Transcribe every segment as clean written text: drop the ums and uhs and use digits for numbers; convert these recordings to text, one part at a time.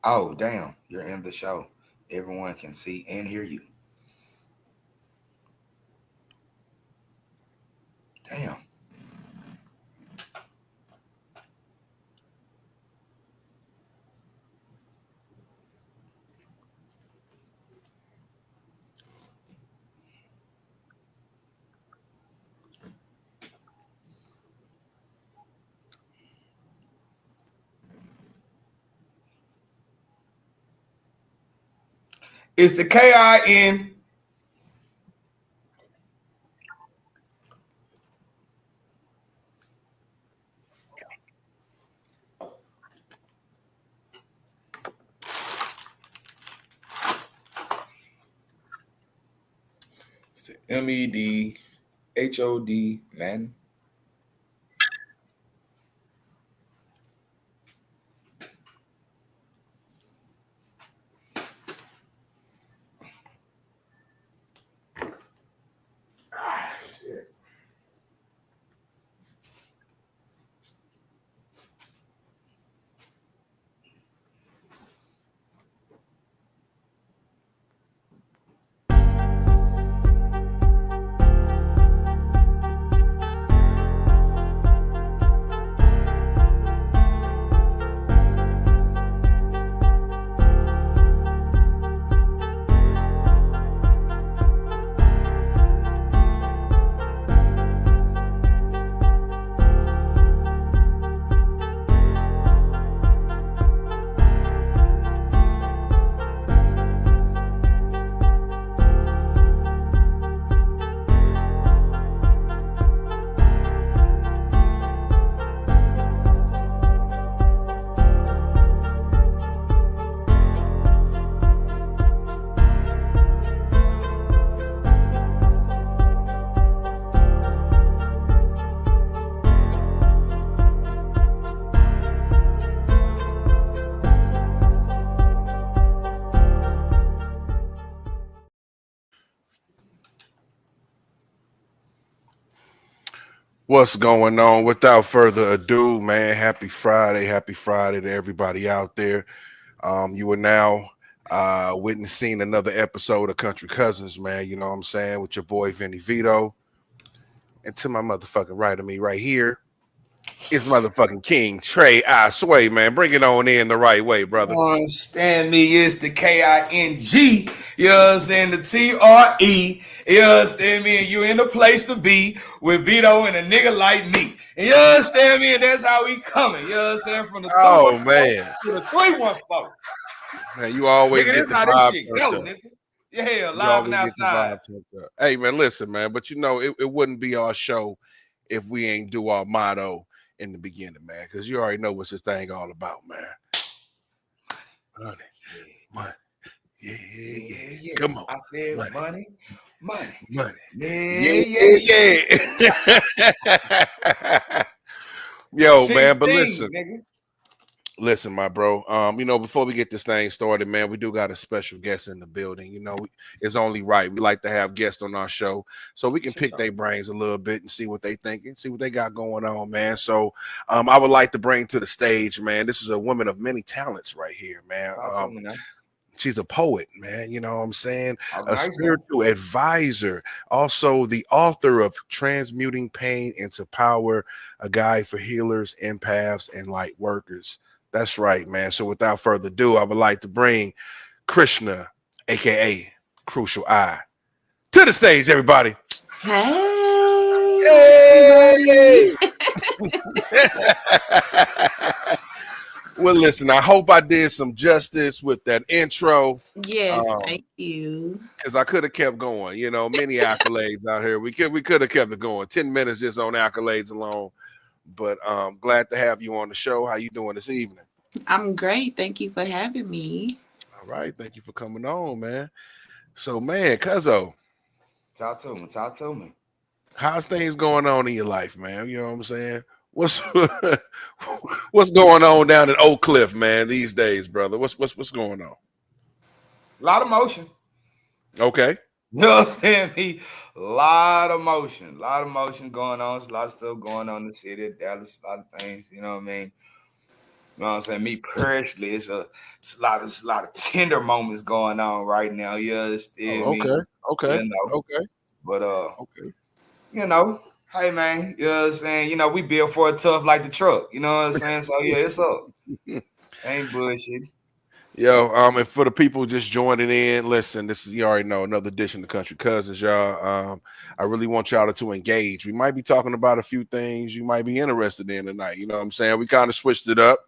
Oh, damn. You're in the show. Everyone can see and hear you. Damn. It's the KIN. It's the MEDHOD, man. Ah, shit. What's going on? Without further ado, man, happy Friday. Happy Friday to everybody out there. You are now witnessing another episode of Country Cousins, man. You know what I'm saying? With your boy Vinny Vito. And to my motherfucking right of me right here is motherfucking King Trey I Sway, man. Bring it on in the right way, brother. You understand me? It's the KING. You know what I'm saying? The TRE. You understand me? And you in the place to be with Vito and a nigga like me. And you understand me? And that's how we coming. You know what I'm saying? From the 214 man. to the 314. Man, you always Nigga, get this the how this vibe. shit go, nigga. Yeah, You live and always get the outside. vibe turned up. Hey, man, listen, man. But you know, it wouldn't be our show if we ain't do our motto in the beginning, man. Because you already know what's this thing all about, man. Money, money. Yeah. Come on. I said money. Yeah. Yo, man, but listen. Nigga. Listen, my bro. You know, before we get this thing started, man, we do got a special guest in the building. You know, it's only right. We like to have guests on our show so we can pick their brains a little bit and see what they think and see what they got going on, man. So I would like to bring to the stage, man. This is a woman of many talents right here, man. She's a poet, man. You know what I'm saying? A spiritual advisor, also the author of Transmuting Pain into Power, a guide for healers, empaths, and light workers. That's right, man. So without further ado, I would like to bring Krishna, aka Crucial Eye, to the stage, everybody. Hey. Well, listen, I hope I did some justice with that intro. Yes, thank you. Because I could have kept going, you know, many accolades out here. We could have kept it going. 10 minutes just on accolades alone. But glad to have you on the show. How you doing this evening? I'm great. Thank you for having me. All right. Thank you for coming on, man. So, man, Cuzzo. Talk to me. How's things going on in your life, man? You know what I'm saying? What's going on down at OakCliff, man, these days, brother? What's going on? A lot of motion. Okay. You know what I'm saying? A lot of motion going on. There's a lot of stuff going on in the city of Dallas, a lot of things, you know what I mean? You know what I'm saying? Me personally, it's a lot of tender moments going on right now. You understand Oh, me? okay. You know, Okay. but Okay. you know, hey man, you know what I'm saying? You know, we built for it tough like the truck. You know what I'm saying? So yeah, it's up. Ain't bullshit. Yo, and for the people just joining in, listen, this is, you already know, another edition of Country Cousins, y'all. I really want y'all to engage. We might be talking about a few things you might be interested in tonight. You know what I'm saying? We kind of switched it up.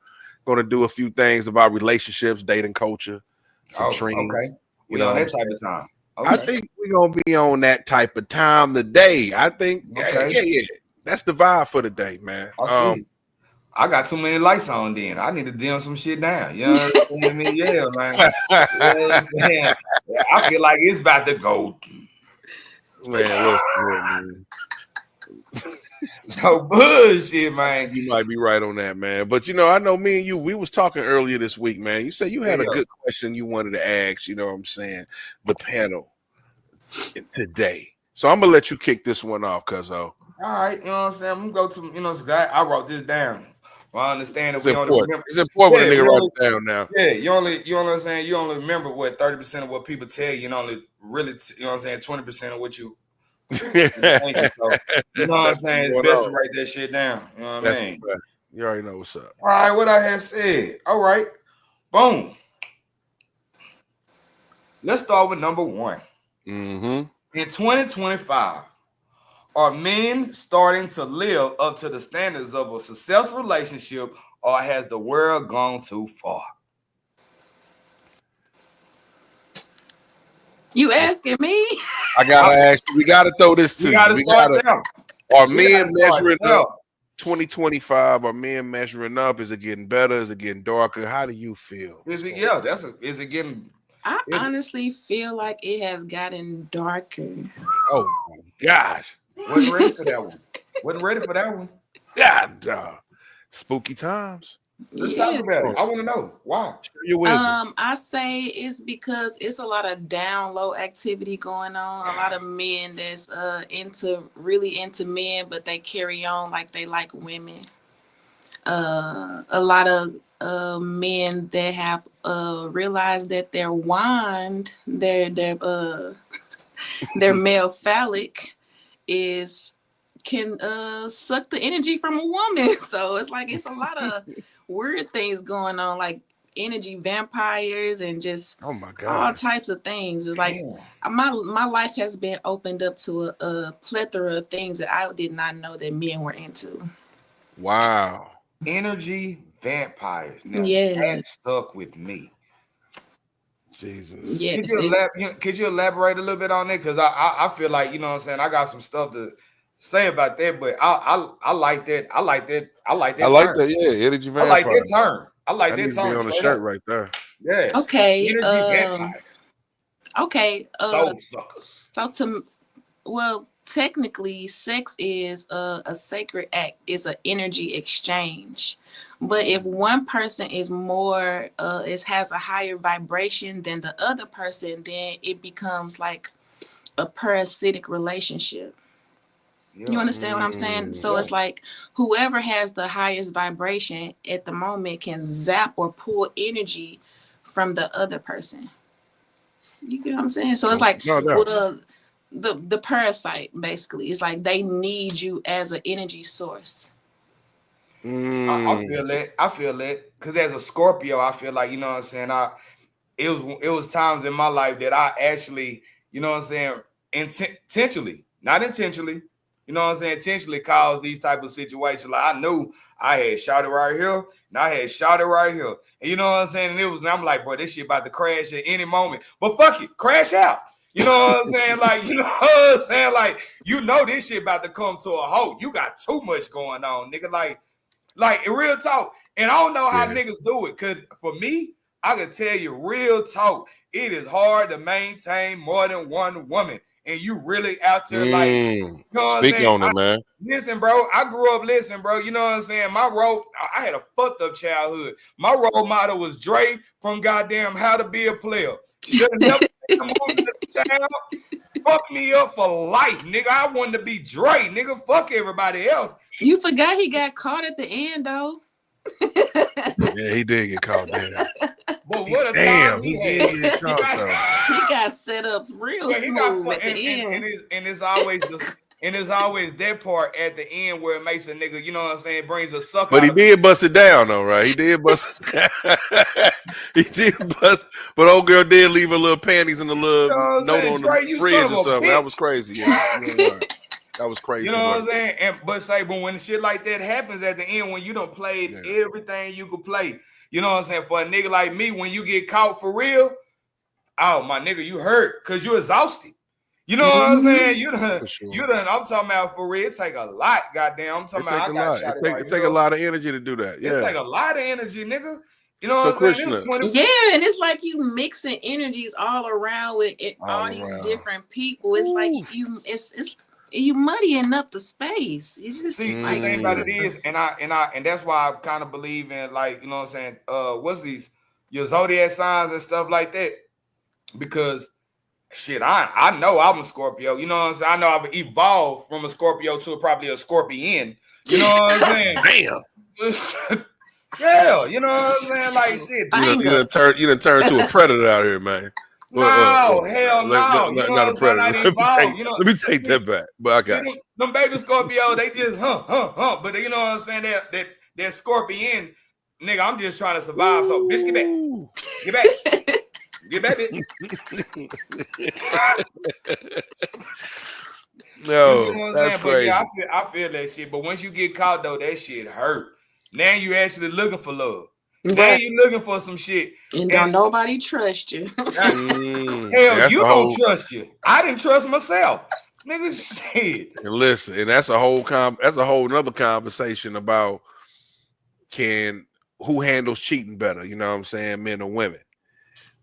Going to do a few things about relationships, dating culture, some Oh, trends. okay. You We know on what I'm that type saying? of time. I Okay. think we're going to be on that type of time today. I think, Okay. yeah. That's the vibe for the day, man. I see. I got too many lights on then. I need to dim some shit down. You know what I'm saying? Yeah, man. You know what I'm saying? Yeah, I feel like it's about to go. Man, listen, man. No bullshit, man. You might be right on that, man. But I know me and you, we was talking earlier this week, man. You said you had a Yeah. good question you wanted to ask, you know what I'm saying, the panel today. So I'm gonna let you kick this one off, Cuzzo. All right, you know what I'm saying? I'm gonna go to, I wrote this down. Well, I understand that It's we only important. remember. It's important when Yeah, a nigga we write only, it down now. yeah, you know what I'm saying? You only remember what 30% of what people tell you, and only really, you know what I'm saying, 20% of what you thinking. So, you know what I'm That's saying? what's It's going best to on. write that shit down. You know what I That's mean? the fact. You already know what's up. All right, what I had said. All right, boom. Let's start with number one. Mm-hmm. In 2025, are men starting to live up to the standards of a successful relationship, or has the world gone too far? You asking me? I gotta ask you, we gotta throw this We to you. got to start there. Are We got men to start measuring there. up 2025? Are men measuring up? Is it getting better? Is it getting darker? How do you feel? Is it getting? I honestly feel like it has gotten darker. Oh my gosh. Wasn't ready for that one. Wasn't ready for that one. God, spooky times. Let's Yeah. talk about it. I want to know why. Share your wisdom. I say it's because it's a lot of down low activity going on. A lot of men that's really into men, but they carry on like they like women. A lot of men that have realized that their wand, their male phallic can suck the energy from a woman. So it's a lot of weird things going on, like energy vampires and just Oh my all God. types of things. It's like my life has been opened up to a plethora of things that I did not know that men were into. Wow. Energy vampires. Now Yeah. that stuck with me. Jesus. Yes. Could you elaborate a little bit on that? Because I feel like, you know what I'm saying, I got some stuff to say about that, but I like that. I like that. I like I that like term. that. Yeah, energy I like vampire. that term. I like That that needs to be term on the straight shirt up. right there. Yeah. Okay. Energy vampires. Okay. Soul suckers. Well, technically, sex is a sacred act. It's an energy exchange. But if one person is more, has a higher vibration than the other person, then it becomes like a parasitic relationship. Yeah. You understand what I'm saying? So it's like whoever has the highest vibration at the moment can zap or pull energy from the other person. You get what I'm saying? So it's like, No doubt. well, the parasite basically is like they need you as an energy source. I feel that. I feel that. Because as a Scorpio, I feel like, you know what I'm saying, it was times in my life that I actually, you know what I'm saying, intentionally, not intentionally, you know what I'm saying, intentionally caused these type of situations. Like I knew I had shot it right here, and I had shot it right here. And you know what I'm saying? And I'm like, bro, this shit about to crash at any moment. But fuck it, crash out. You know what I'm saying? Like, you know what I'm saying? Like, you know this shit about to come to a halt. You got too much going on, nigga. Like in real talk. And I don't know how niggas do it. Cause for me, I can tell you real talk. It is hard to maintain more than one woman. And you really out there like, you know what I'm Speak saying? on it, man. Listen, bro, I grew up, bro. You know what I'm saying? I had a fucked up childhood. My role model was Dre from goddamn How to Be a Player. Should have never been a woman as a child. Fuck me up for life, nigga. I wanted to be Dre, nigga. Fuck everybody else. You forgot he got caught at the end, though. Yeah, he did get caught there. But what a Damn, time he had. did get caught though. He got set up real smooth at the end. And it's always that part at the end where it makes a nigga, you know what I'm saying, brings a sucker. But he did bust it down though, right? He did bust it down. He did bust, but old girl did leave her little panties and a little note on the fridge or something. That was crazy. Yeah. That was crazy. You know what I'm saying? But when shit like that happens at the end, when you done played everything you could play, you know what I'm saying? For a nigga like me, when you get caught for real, oh my nigga, you hurt because you're exhausted. You know what I'm saying? You done. I'm talking about for real. It take a lot, goddamn. I'm talking about. It take a lot of energy to do that. Yeah, it take a lot of energy, nigga. You know what I'm saying? Yeah, and it's like you mixing energies all around with all these different people. It's like you muddying up the space. It's just the thing about it is, and that's why I kind of believe in, like, you know what I'm saying, what's these your zodiac signs and stuff like that, because shit, I know I'm a Scorpio. You know what I'm saying? I know I've evolved from a Scorpio to probably a Scorpion. You know what I'm saying? Damn. Yeah, you know what I'm saying? Like shit. You done turned to a predator out here, man. Hell no. Not a predator. Let me take that back. But I got you. Them baby Scorpio, they just but you know what I'm saying? That Scorpion, nigga, I'm just trying to survive. So bitch, get back. Get back, bitch. No, that's crazy. Yeah, I feel that shit. But once you get caught though, that shit hurt. Now you actually looking for love. Now you looking for some shit. And don't nobody trust you. Hell, you don't trust you. I didn't trust myself. Nigga, shit. And listen, and that's a whole nother conversation about who handles cheating better, you know what I'm saying, men or women.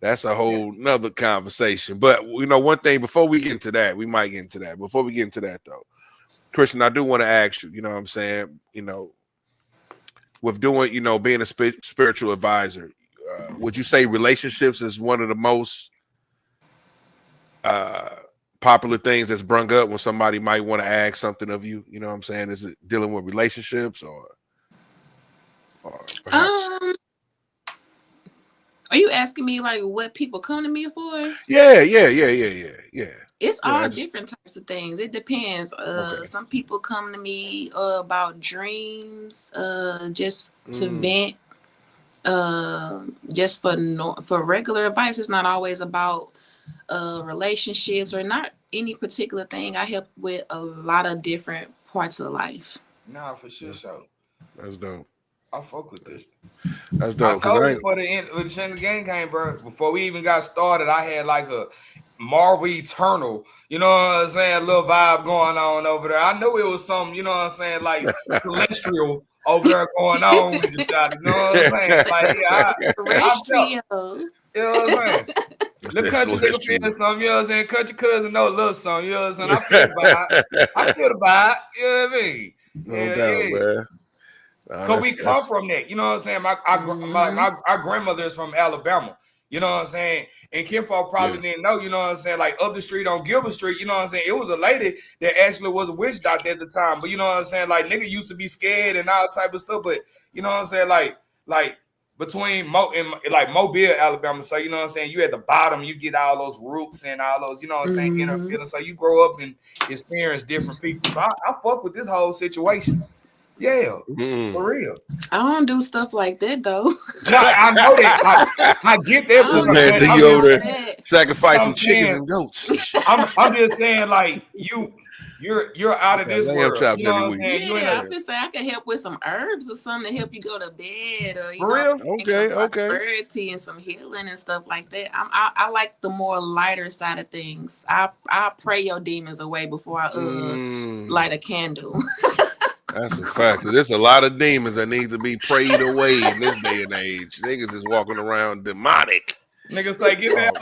That's a whole nother conversation. But you know, one thing before we get into that, we might get into that. Before we get into that though, Christian, I do want to ask you, you know what I'm saying, you know, with doing, you know, being a spiritual advisor, would you say relationships is one of the most popular things that's brung up when somebody might want to ask something of you? You know what I'm saying? Is it dealing with relationships or perhaps? Are you asking me like what people come to me for? Yeah. It's all different types of things. It depends. Some people come to me about dreams, just to vent. Just for regular advice. It's not always about relationships or not any particular thing. I help with a lot of different parts of life. Nah, for sure. So that's dope. I fuck with this. That's dope. I told you for the end when the game came, bro. Before we even got started, I had like a Marvel Eternal, you know what I'm saying, a little vibe going on over there. I knew it was something, you know what I'm saying, like celestial over there going on with you, shot. You know what I'm saying? Like, yeah, I felt, you know what I'm saying? The country nigga feel something, you know what I'm saying? Country cousin know a little something, you know what I'm saying? I feel the vibe, you know what I mean? No doubt, man. Because we come from that, you know what I'm saying? My grandmother is from Alabama, you know what I'm saying? And Kinfolk probably didn't know, you know what I'm saying? Like up the street on Gilbert Street, you know what I'm saying? It was a lady that actually was a witch doctor at the time. But you know what I'm saying? Like nigga used to be scared and all type of stuff. But you know what I'm saying? Like between Mobile, Alabama. So you know what I'm saying? You at the bottom, you get all those roots and all those, you know what I'm saying, inner feelings. So you grow up and experience different people. So I fuck with this whole situation. Yeah, for real. I don't do stuff like that though. No, I know that. I get that. This man think you over there sacrificing chickens and goats. I'm just saying, like you're out of this world. You know what I'm saying? Yeah, I'm just saying I can help with some herbs or something to help you go to bed. Or, for real? Okay. Prosperity and some healing and stuff like that. I like the more lighter side of things. I pray your demons away before I light a candle. That's a fact. There's a lot of demons that need to be prayed away in this day and age. Niggas is walking around demonic. Niggas say, get that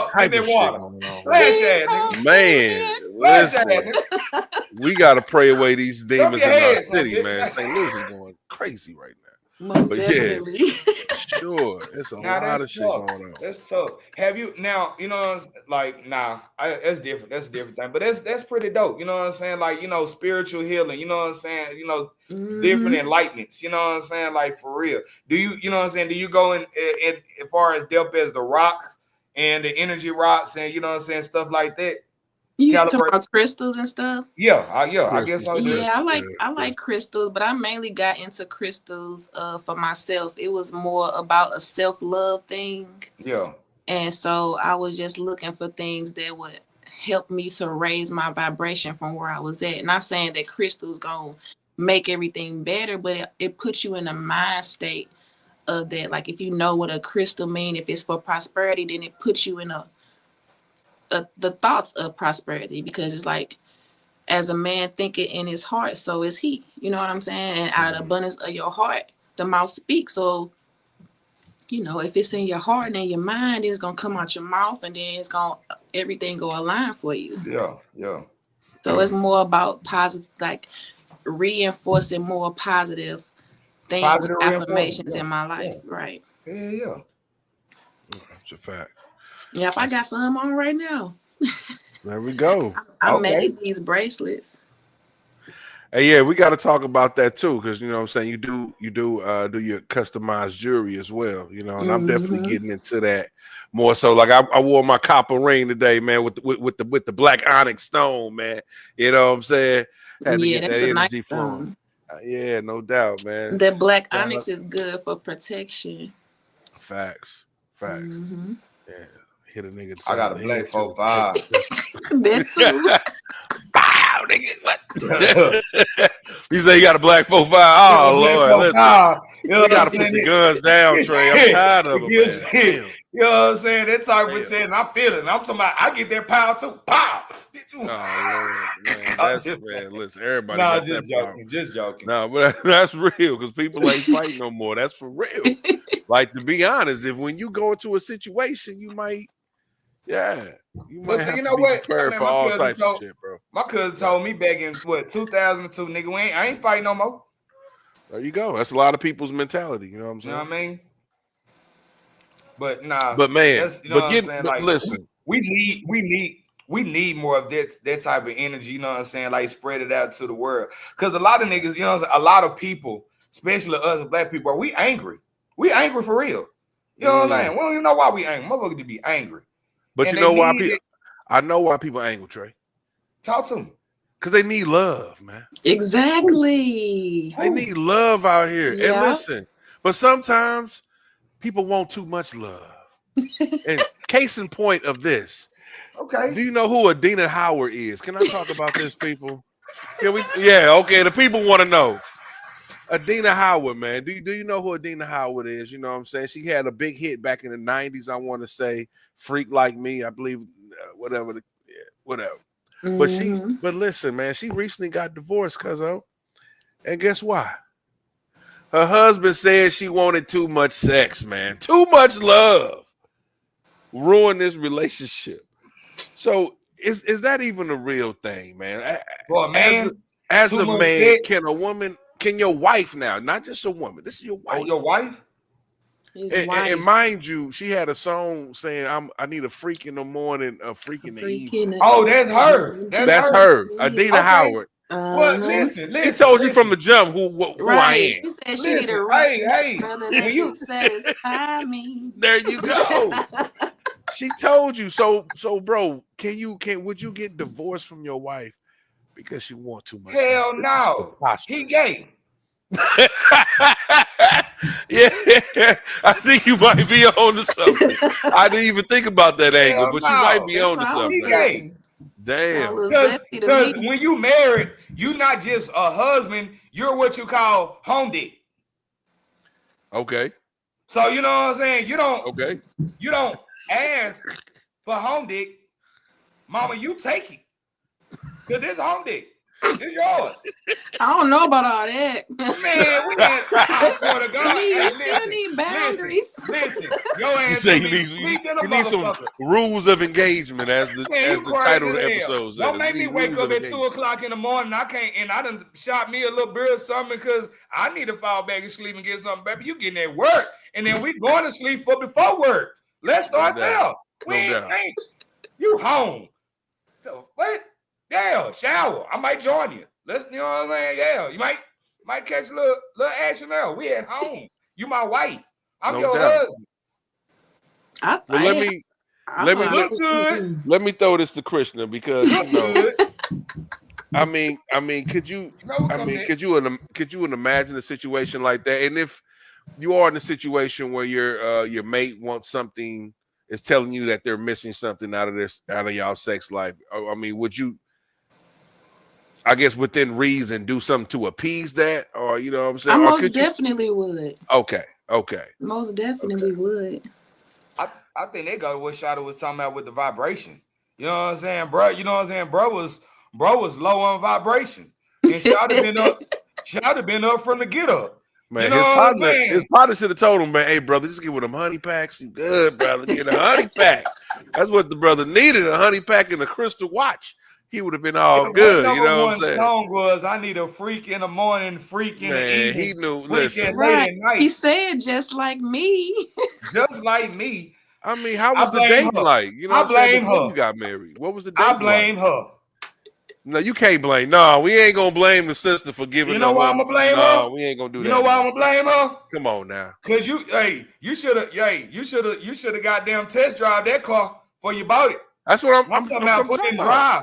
water. Flash that, nigga. Man, listen, we got to pray away these demons in our city, man. St. Louis is going crazy right now. Most But definitely. sure, it's a Now lot that's of shit tough. going on. That's tough. Have you now? You know, like that's different. That's a different thing. But that's pretty dope. You know what I'm saying? Like spiritual healing. You know what I'm saying? Different enlightenments. You know what I'm saying? Like for real. Do you know what I'm saying? Do you go in as far as depth as the rocks and the energy rocks and stuff like that? You talking about crystals and stuff? Yeah, I guess so. Yeah, I like crystals, but I mainly got into crystals for myself. It was more about a self-love thing. Yeah. And so I was just looking for things that would help me to raise my vibration from where I was at. Not saying that crystals gonna make everything better, but it puts you in a mind state of that. Like if you know what a crystal mean, if it's for prosperity, then it puts you in the thoughts of prosperity, because it's like, as a man thinketh in his heart, so is he. You know what I'm saying? And out of the abundance of your heart, the mouth speaks. So, if it's in your heart and your mind, it's gonna come out your mouth, and then everything go align for you. Yeah. So it's more about positive, like reinforcing more positive things, positive affirmations in my life. Yeah. Right. Yeah. That's a fact. Yeah, if I got some on right now. There we go. I made these bracelets. Hey, yeah, we got to talk about that too, because you know what I'm saying, you do your customized jewelry as well, and I'm definitely getting into that more. So like I wore my copper ring today, man, with the black onyx stone, man. You know what I'm saying? Had to get that energy nice flowing. Yeah, no doubt, man. That black onyx is good for protection. Facts. Yeah. Hit a nigga. I got a black 4-5. That too. Wow, nigga. What? You say you got a black 4-5. Oh, Lord. Listen. You got to put the guns down, Trey. I'm tired of them, man. You know what I'm saying? That type of thing. I'm feeling. I'm talking about, I get that power too. Pow. Oh, Lord, man. That's, man, listen, everybody got just that power. Just joking. No, but that's real, because people ain't fighting no more. That's for real. Like, to be honest, when you go into a situation, you might, you might have to be prepared for all types of shit, bro. My cousin told me back in 2002, nigga, I ain't fighting no more. There you go. That's a lot of people's mentality. You know what I'm saying? You know what I mean? But nah. But man, listen, we need more of that type of energy. You know what I'm saying? Like spread it out to the world. Because a lot of niggas, a lot of people, especially us black people, we angry. We angry for real. You know what I'm saying? We don't even know why we angry. Motherfuckers to be angry. But and you know why people? I know why people are angry, Trey. Talk to them. Because they need love, man. Exactly. They need love out here. Yeah. And listen, but sometimes people want too much love. And case in point of this. Okay. Do you know who Adina Howard is? Can I talk about this, people? Can we? Yeah, okay. The people want to know. Adina Howard, man. Do you know who Adina Howard is? You know what I'm saying? She had a big hit back in the 90s, I want to say. Freak Like Me, I believe, whatever. But listen, man, she recently got divorced, Cuzzo. And guess why? Her husband said she wanted too much sex, man. Too much love. Ruined this relationship. So is that even a real thing, man? Well, man, as a man, can your wife now, not just a woman, this is your wife. Oh, your wife? And mind you, she had a song saying, I need a freak in the morning, a freak in the evening. Oh, that's her. That's her. Adina Howard. Well, listen. She told you from the jump who I am. She said she need a hey, brother that can satisfy me. There you go. She told you. So bro, would you get divorced from your wife because she want too much? Hell no. He gay. Yeah, I think you might be on to something. I didn't even think about that angle, but you might be on to something. Damn. Because when you married, you're not just a husband, you're what you call home dick. Okay. So you know what I'm saying? You don't ask for home dick. Mama, you take it. Because this home dick. It's yours. I don't know about all that. Man, we had I swear to God. You still need need boundaries. Listen, your You ass say gonna you be sleep in a you need some motherfucker. rules of engagement, as Man, the title of the episode says. Don't make You me need wake rules up of at 2 engagement. o'clock in the morning. I can't, and I done shot me a little beer or something because I need to fall back and sleep and get something, baby. You getting at work, and then we going to sleep for before work. Let's start there. We ain't you home. So, what? Yeah, shower. I might join you. Let's, you know what I'm saying? Yeah, you might catch a little action now. We at home. You my wife. I'm your husband. Well, let me throw this to Krishna because I mean, could you imagine a situation like that? And if you are in a situation where your mate wants something, is telling you that they're missing something out of y'all sex life, I mean, would you, I guess within reason, do something to appease that, or you know what I'm saying? I most definitely would. Okay. Most definitely would. I think they got what Shadow was talking about with the vibration. You know what I'm saying, bro? You know what I'm saying? Bro was low on vibration, and Shadow been up from the get up. Man, you know his partner should have told him, man, hey, brother, just get with them honey packs. You good, brother. Get a honey pack. That's what the brother needed, a honey pack and a crystal watch. He would have been all good. You know what I'm saying? Song was, I need a freak in the morning, freak in the evening. He knew, listen. Right. At night. He said just like me. Just like me. I mean, how was the dating like? You know what I'm saying? Before you got married. What was the dating like? I blame her. No, you can't blame. No, we ain't gonna blame the sister for giving. You know why I'm gonna blame her? No, we ain't gonna do that. You know why I'm gonna blame her? Come on now. Cause you should have goddamn test drive that car before you bought it. That's what I'm talking about.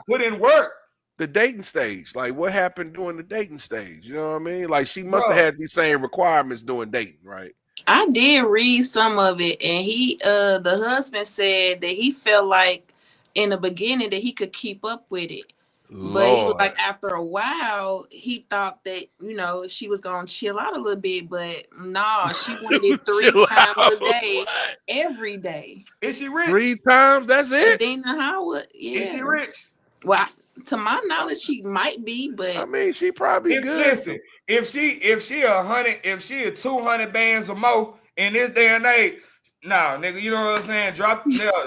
Put in work. The dating stage, like what happened during the dating stage? You know what I mean? Like she must have had these same requirements doing dating, right? I did read some of it, and the husband said that he felt like in the beginning that he could keep up with it. Lord. But he was like, after a while, he thought that, you know, she was going to chill out a little bit, but no, she wanted it 3 times a day, every day. Is she rich? 3 times? That's it? Dana Howard, yeah. Is she rich? Well, to my knowledge, she might be, but I mean, she probably good. Listen, if she 200 bands or more in this day and age, nah, nigga, you know what I'm saying?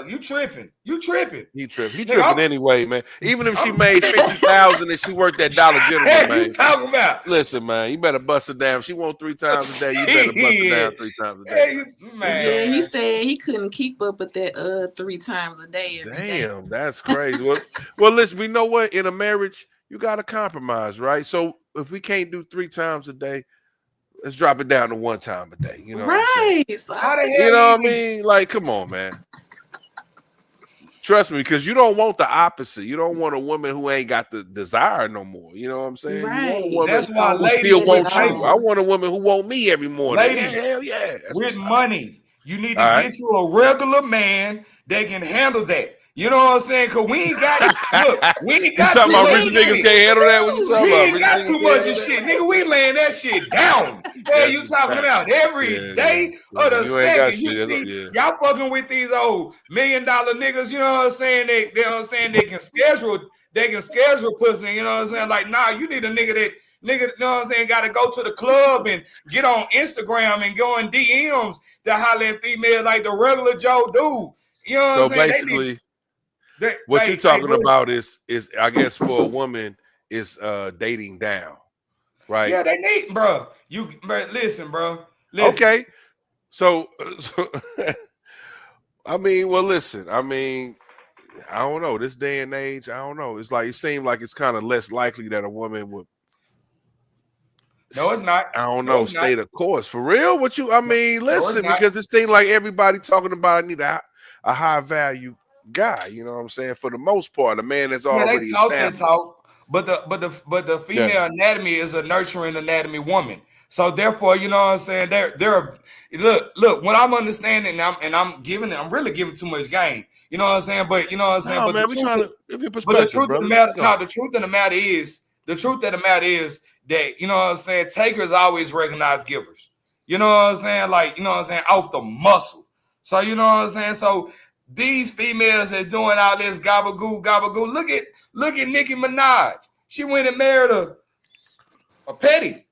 You tripping. He tripping anyway, man. Even if she made 50,000 and she worked at Dollar General, man. You talking about? Listen, man, you better bust it down. If she wants 3 times a day, you better bust it down 3 times a day. Yeah, he said he couldn't keep up with that 3 times a day. Damn, that's crazy. well, listen, we know what? In a marriage, you gotta compromise, right? So if we can't do 3 times a day, let's drop it down to 1 time a day. You know what I'm saying? You know what I mean? Like, come on, man. Trust me, because you don't want the opposite. You don't want a woman who ain't got the desire no more. You know what I'm saying? Right. You want a woman That's why who ladies still want you. I want a woman who want me every morning. Ladies, hell yeah. With money, you need to get you a regular man that can handle that. You know what I'm saying? Because we ain't got it. Look, we ain't got you talking about rich niggas can't handle that? What you talking about? We ain't got too much of shit. Nigga, we laying that shit down. Hey, you talking about every day of the second. You see, y'all fucking with these old $1 million niggas, you know what I'm saying? They can schedule pussy, you know what I'm saying? Like, nah, you need a nigga, you know what I'm saying, gotta go to the club and get on Instagram and go in DMs to holler at female like the regular Joe dude. You know what I'm saying? Basically, what you're talking about is I guess for a woman is dating down, right? Yeah, they need, bro. Listen, bro. Listen. Okay, so I mean, well, listen. I mean, I don't know. This day and age, I don't know. It's like it seems like it's kind of less likely that a woman would. No, it's not. I don't know. Stay the course for real. What you? I mean, listen, because it seems like everybody talking about I need a high value guy, you know what I'm saying? For the most part, a man that's already talk, but the female anatomy is a nurturing anatomy woman. So therefore, you know what I'm saying? They're look. What I'm understanding, and I'm really giving too much game. You know what I'm saying? But you know what I'm saying? No, but man, the we're trying to give you perspective. But the truth of the matter, the truth of the matter is that, you know what I'm saying, takers always recognize givers. You know what I'm saying? Like, you know what I'm saying, off the muscle. So you know what I'm saying? So these females that's doing all this gabagoo. Look at Nicki Minaj. She went and married a petty.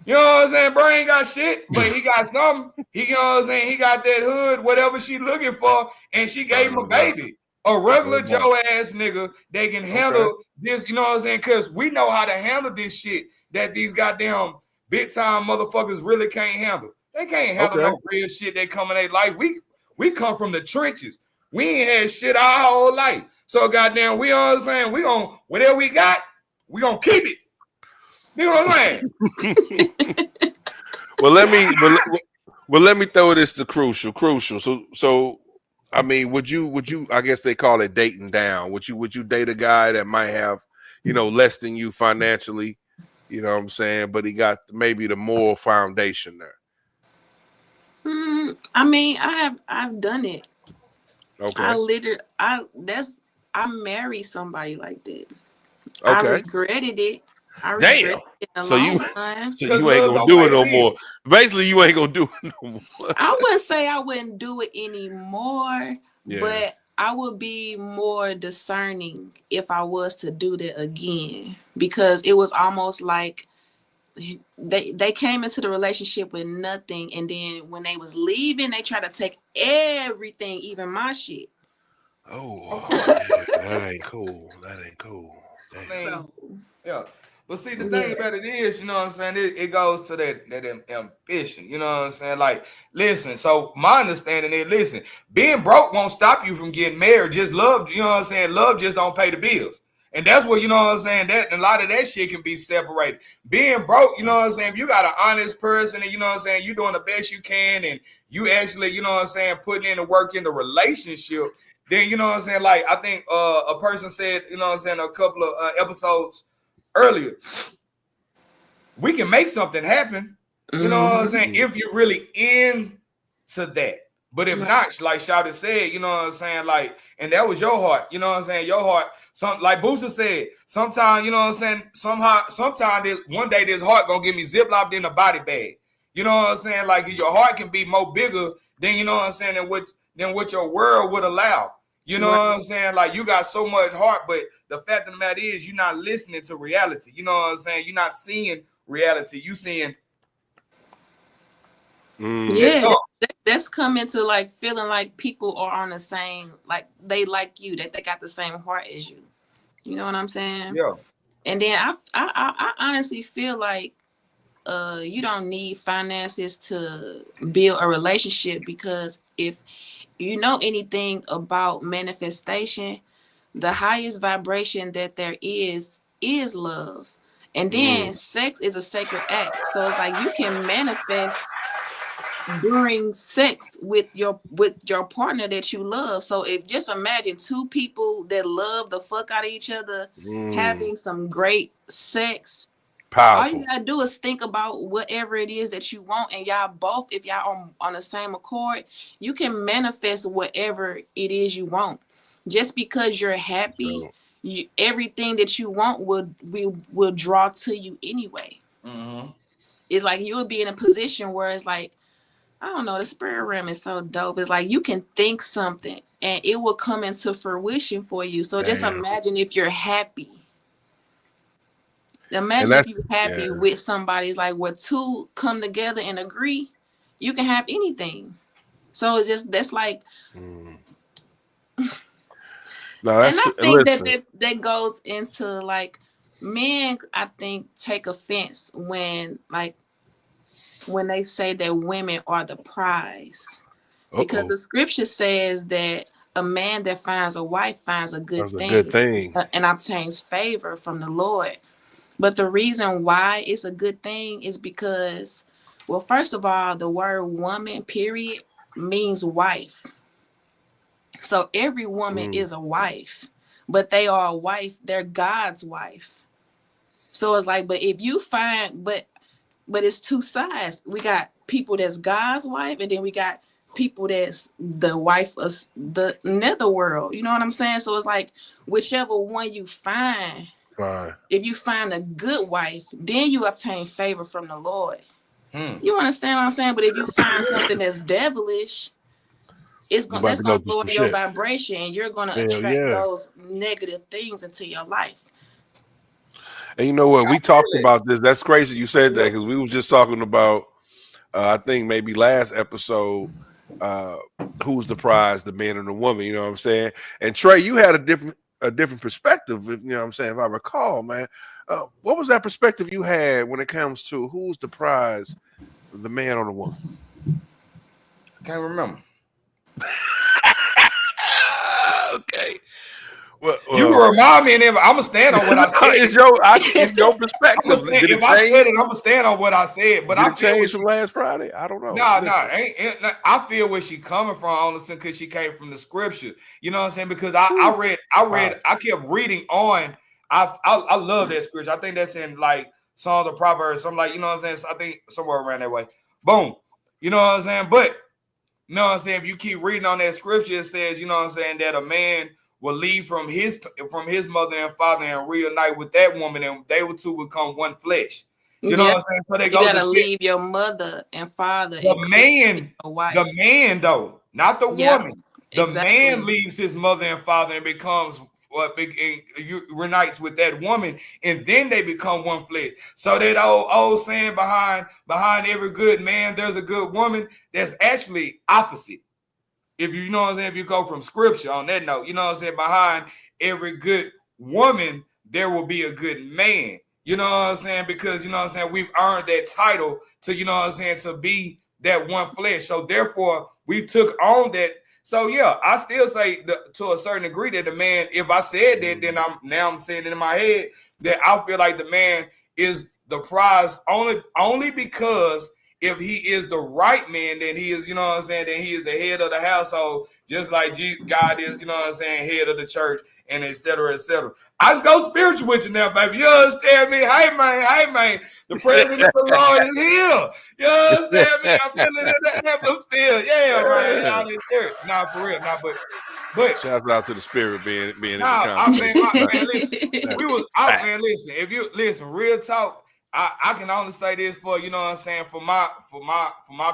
You know what I'm saying? Bro ain't got shit, but he got something. He, you know what I'm saying? He got that hood, whatever she looking for, and she gave him a baby. A regular Joe ass nigga, they can handle this, you know what I'm saying? Because we know how to handle this shit that these goddamn big time motherfuckers really can't handle. They can't handle no real shit that come in their life. We come from the trenches. We ain't had shit our whole life. So goddamn, we, you know what I'm saying? We gonna, whatever we got, we gonna keep it. You know what I'm saying? Well, let me throw this to crucial. So I mean, would you? I guess they call it dating down. Would you date a guy that might have, less than you financially? You know what I'm saying? But he got maybe the moral foundation there. I mean, I've done it. Okay. I married somebody like that. Okay. I regretted it. Damn. So you ain't gonna do it no more. Basically, you ain't gonna do it no more. I wouldn't say I wouldn't do it anymore, but I would be more discerning if I was to do that again, because it was almost like they came into the relationship with nothing, and then when they was leaving, they tried to take everything, even my shit. Oh, that ain't cool. So, yeah. But see, the thing about it is, you know what I'm saying, it goes to that ambition, you know what I'm saying? Like, listen, so my understanding is, listen, being broke won't stop you from getting married. Just love, you know what I'm saying? Love just don't pay the bills. And that's what, you know what I'm saying, that a lot of that shit can be separated. Being broke, you know what I'm saying, if you got an honest person and, you know what I'm saying, you doing the best you can and you actually, you know what I'm saying, putting in the work in the relationship, then, you know what I'm saying, like, I think a person said, you know what I'm saying, a couple of episodes earlier, we can make something happen. You know what I'm saying? If you're really into that. But if not, like Shouty said, you know what I'm saying? Like, and that was your heart. You know what I'm saying? Your heart. Like Booster said, sometimes, you know what I'm saying? Sometimes one day this heart gonna get me ziplocked in a body bag. You know what I'm saying? Like your heart can be more bigger than, you know what I'm saying, than what your world would allow. You know what I'm saying? Like you got so much heart, but the fact of the matter is you're not listening to reality. You know what I'm saying? You're not seeing reality. You seeing. That's coming to like feeling like people are on the same, like they like you, that they got the same heart as you. You know what I'm saying? Yeah. And then I honestly feel like you don't need finances to build a relationship, because if you know anything about manifestation, the highest vibration that there is love. And then sex is a sacred act. So it's like you can manifest during sex with your partner that you love. So if just imagine two people that love the fuck out of each other having some great sex. Powerful. All you gotta do is think about whatever it is that you want, and y'all both, if y'all on the same accord, you can manifest whatever it is you want. Just because you're happy, everything that you want will draw to you anyway. It's like you would be in a position where it's like, I don't know, the spirit realm is so dope. It's like you can think something and it will come into fruition for you. So just imagine if you're happy. Imagine if you're happy with somebody. It's like where two come together and agree, you can have anything. So it's just, that's like, no, that's, and I think that goes into like, men, I think, take offense when they say that women are the prize. Because the scripture says that a man that finds a wife finds a good thing and obtains favor from the Lord. But the reason why it's a good thing is because, well, first of all, the word woman, period, means wife. So every woman is a wife, but they are a wife. They're God's wife. So it's like, but if you find, but it's two sides. We got people that's God's wife, and then we got people that's the wife of the netherworld. You know what I'm saying? So it's like, whichever one you find, if you find a good wife, then you obtain favor from the Lord. You understand what I'm saying? But if you find something that's devilish, that's gonna lower your vibration, and you're gonna attract those negative things into your life. And you know what? We talked about this. That's crazy you said that because we was just talking about, I think maybe last episode, uh, who's the prize, the man and the woman. You know what I'm saying? And Trey, you had a different perspective. You know what I'm saying? If I recall, man, what was that perspective you had when it comes to who's the prize, the man or the woman? I can't remember. Okay. Well, You can remind me, and I'm gonna stand on what I said. It's your perspective. Did it if I said change? it, I'm gonna stand on what I said. But Did I it feel change from last Friday? I don't know. No, ain't. I feel where she coming from, honestly, because she came from the scripture. You know what I'm saying? Because I read. I kept reading on. I love that scripture. I think that's in like Songs of Proverbs. I'm like, you know what I'm saying? So I think somewhere around that way. Boom. You know what I'm saying? But you know what I'm saying? If you keep reading on that scripture, it says, you know what I'm saying, that a man will leave from his mother and father and reunite with that woman, and they will two become one flesh. You know what I'm saying? So they gotta leave your mother and father. The man though, not the woman. The man leaves his mother and father and becomes reunites with that woman, and then they become one flesh. So that old saying behind every good man, there's a good woman. That's actually opposite. If you know what I'm saying, if you go from scripture on that note, you know what I'm saying, behind every good woman, there will be a good man. You know what I'm saying? Because, you know what I'm saying, we've earned that title to, you know what I'm saying, to be that one flesh. So therefore, we took on that. So yeah, I still say to a certain degree that the man, if I said that, then I'm saying it in my head that I feel like the man is the prize only because if he is the right man, then he is, you know what I'm saying, then he is the head of the household, just like God is, you know what I'm saying, head of the church, and et cetera, et cetera. I can go spiritual with you now, baby. You understand me? Hey, man. The presence of the Lord is here. You understand me? I'm feeling in the atmosphere. Yeah, man. Out in church. Nah, for real. Nah, but shout out to the spirit being in the conversation. Man, listen. If you listen, real talk. I can only say this for, you know what I'm saying, for my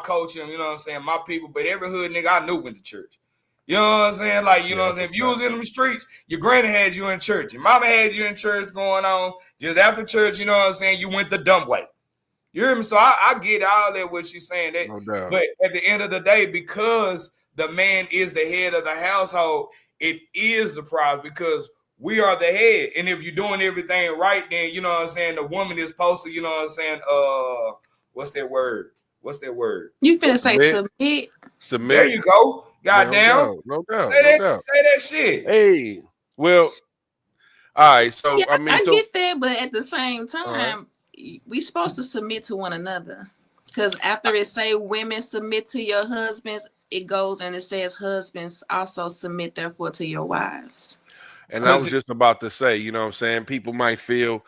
coaching, you know what I'm saying, my people, but every hood nigga I knew went to church. You know what I'm saying? Like, you know what I'm saying? If you was in them streets, your granny had you in church. Your mama had you in church going on. Just after church, you know what I'm saying, you went the dumb way. You hear me? So I get all that what she's saying. That, no doubt. But at the end of the day, because the man is the head of the household, it is the prize because we are the head. And if you're doing everything right, then, you know what I'm saying, the woman is supposed to, you know what I'm saying, what's that word? You finna say submit. Submit. There you go. Goddamn. No doubt. Say that shit. Hey, well, all right. So yeah, I get that, but at the same time, we supposed to submit to one another. Because after it say women submit to your husbands, it goes and it says husbands also submit therefore to your wives. And I was just about to say, you know what I'm saying? People might feel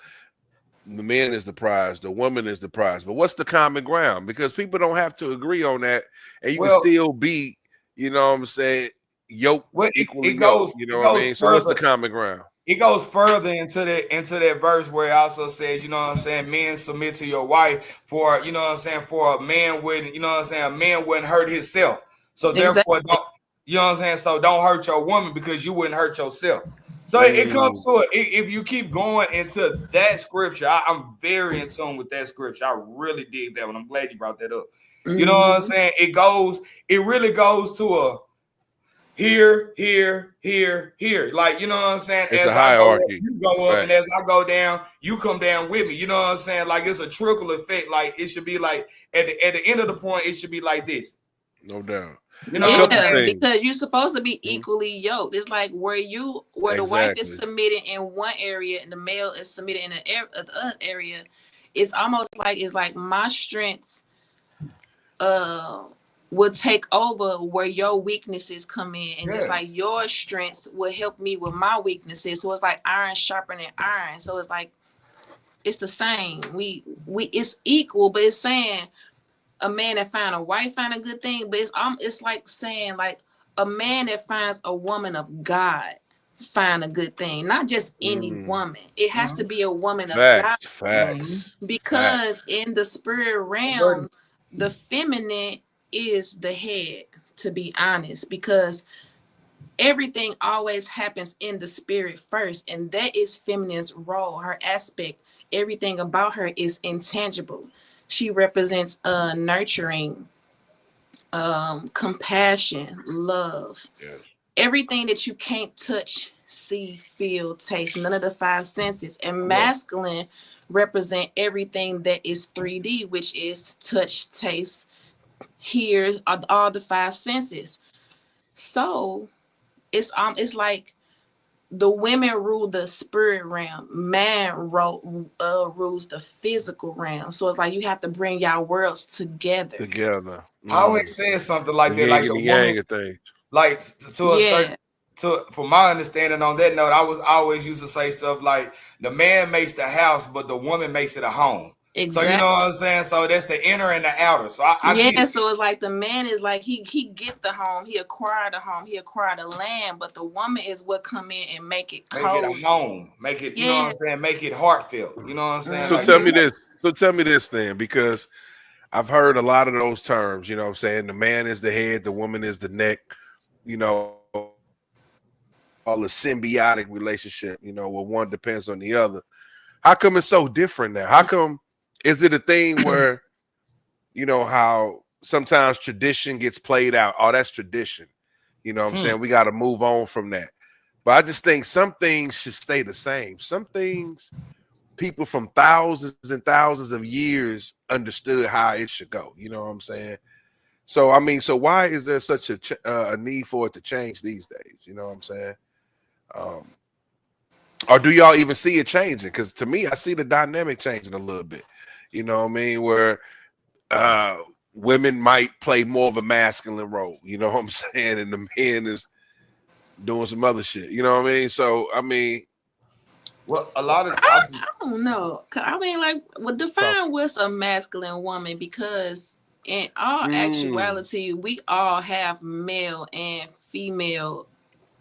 the man is the prize, the woman is the prize. But what's the common ground? Because people don't have to agree on that. And you can still be, you know what I'm saying, yoked equally yoked. You know what I mean? So what's the common ground? It goes further into that verse where it also says, you know what I'm saying, men submit to your wife for, you know what I'm saying, for a man wouldn't, you know what I'm saying, a man wouldn't hurt himself. So therefore, don't, you know what I'm saying, so don't hurt your woman because you wouldn't hurt yourself. So it comes to it. If you keep going into that scripture, I'm very in tune with that scripture. I really dig that one. I'm glad you brought that up. Mm-hmm. You know what I'm saying? It really goes to a here. Like, you know what I'm saying? It's a hierarchy. You go up, and as I go down, you come down with me. You know what I'm saying? Like, it's a trickle effect. Like, it should be like, at the end of the point, it should be like this. No doubt. You know, because you're supposed to be equally yoked. It's like where the wife is submitted in one area and the male is submitted in the other area. It's almost like my strengths will take over where your weaknesses come in, and just like your strengths will help me with my weaknesses. So it's like iron sharpening iron. So it's like it's the same. We it's equal, but it's saying a man that find a wife find a good thing, but it's like saying like a man that finds a woman of God find a good thing, not just any woman. It has to be a woman of God. Facts. Because in the spirit realm, the feminine is the head, to be honest, because everything always happens in the spirit first, and that is feminine's role, her aspect everything about her is intangible. She represents nurturing, compassion, love, Yes. everything that you can't touch, see, feel, taste, none of the five senses. And Yeah. masculine represent everything that is 3D, which is touch, taste, hear, all the five senses. So it's like the women rule the spirit realm, man rules the physical realm. So it's like you have to bring y'all worlds together. Together. I always said something like The that, yin like and the the yang woman, of things. like to a certain, Yeah, from my understanding on that note, I always used to say stuff like the man makes the house, but the woman makes it a home. So you know exactly. what I'm saying? So that's the inner and the outer. So I get Yeah, it. so it's like the man is like he get the home, he acquired the home, he acquired the land, but the woman is what come in and make it Make it a cozy. home. Make it, you know what Yeah. I'm saying? Make it heartfelt. You know what I'm saying? So Like tell me Mm-hmm. this. So tell me this then, because I've heard a lot of those terms, you know what I'm saying? The man is the head, the woman is the neck, you know, all the symbiotic relationship, you know, where one depends on the other. How come it's so different now? How come is it a thing where, you know, how sometimes tradition gets played out? Oh, that's tradition. You know what I'm saying? We got to move on from that. But I just think some things should stay the same. Some things people from thousands and thousands of years understood how it should go. You know what I'm saying? So, I mean, so why is there such a need for it to change these days? You know what I'm saying? Or do y'all even see it changing? Because to me, I see the dynamic changing a little bit. You know what I mean? Where uh, women might play more of a masculine role. You know what I'm saying? And the men is doing some other shit. You know what I mean? So, I mean, well, a lot of I don't know. I mean, like, well, talk to define what's a masculine woman, because in all me. actuality, we all have male and female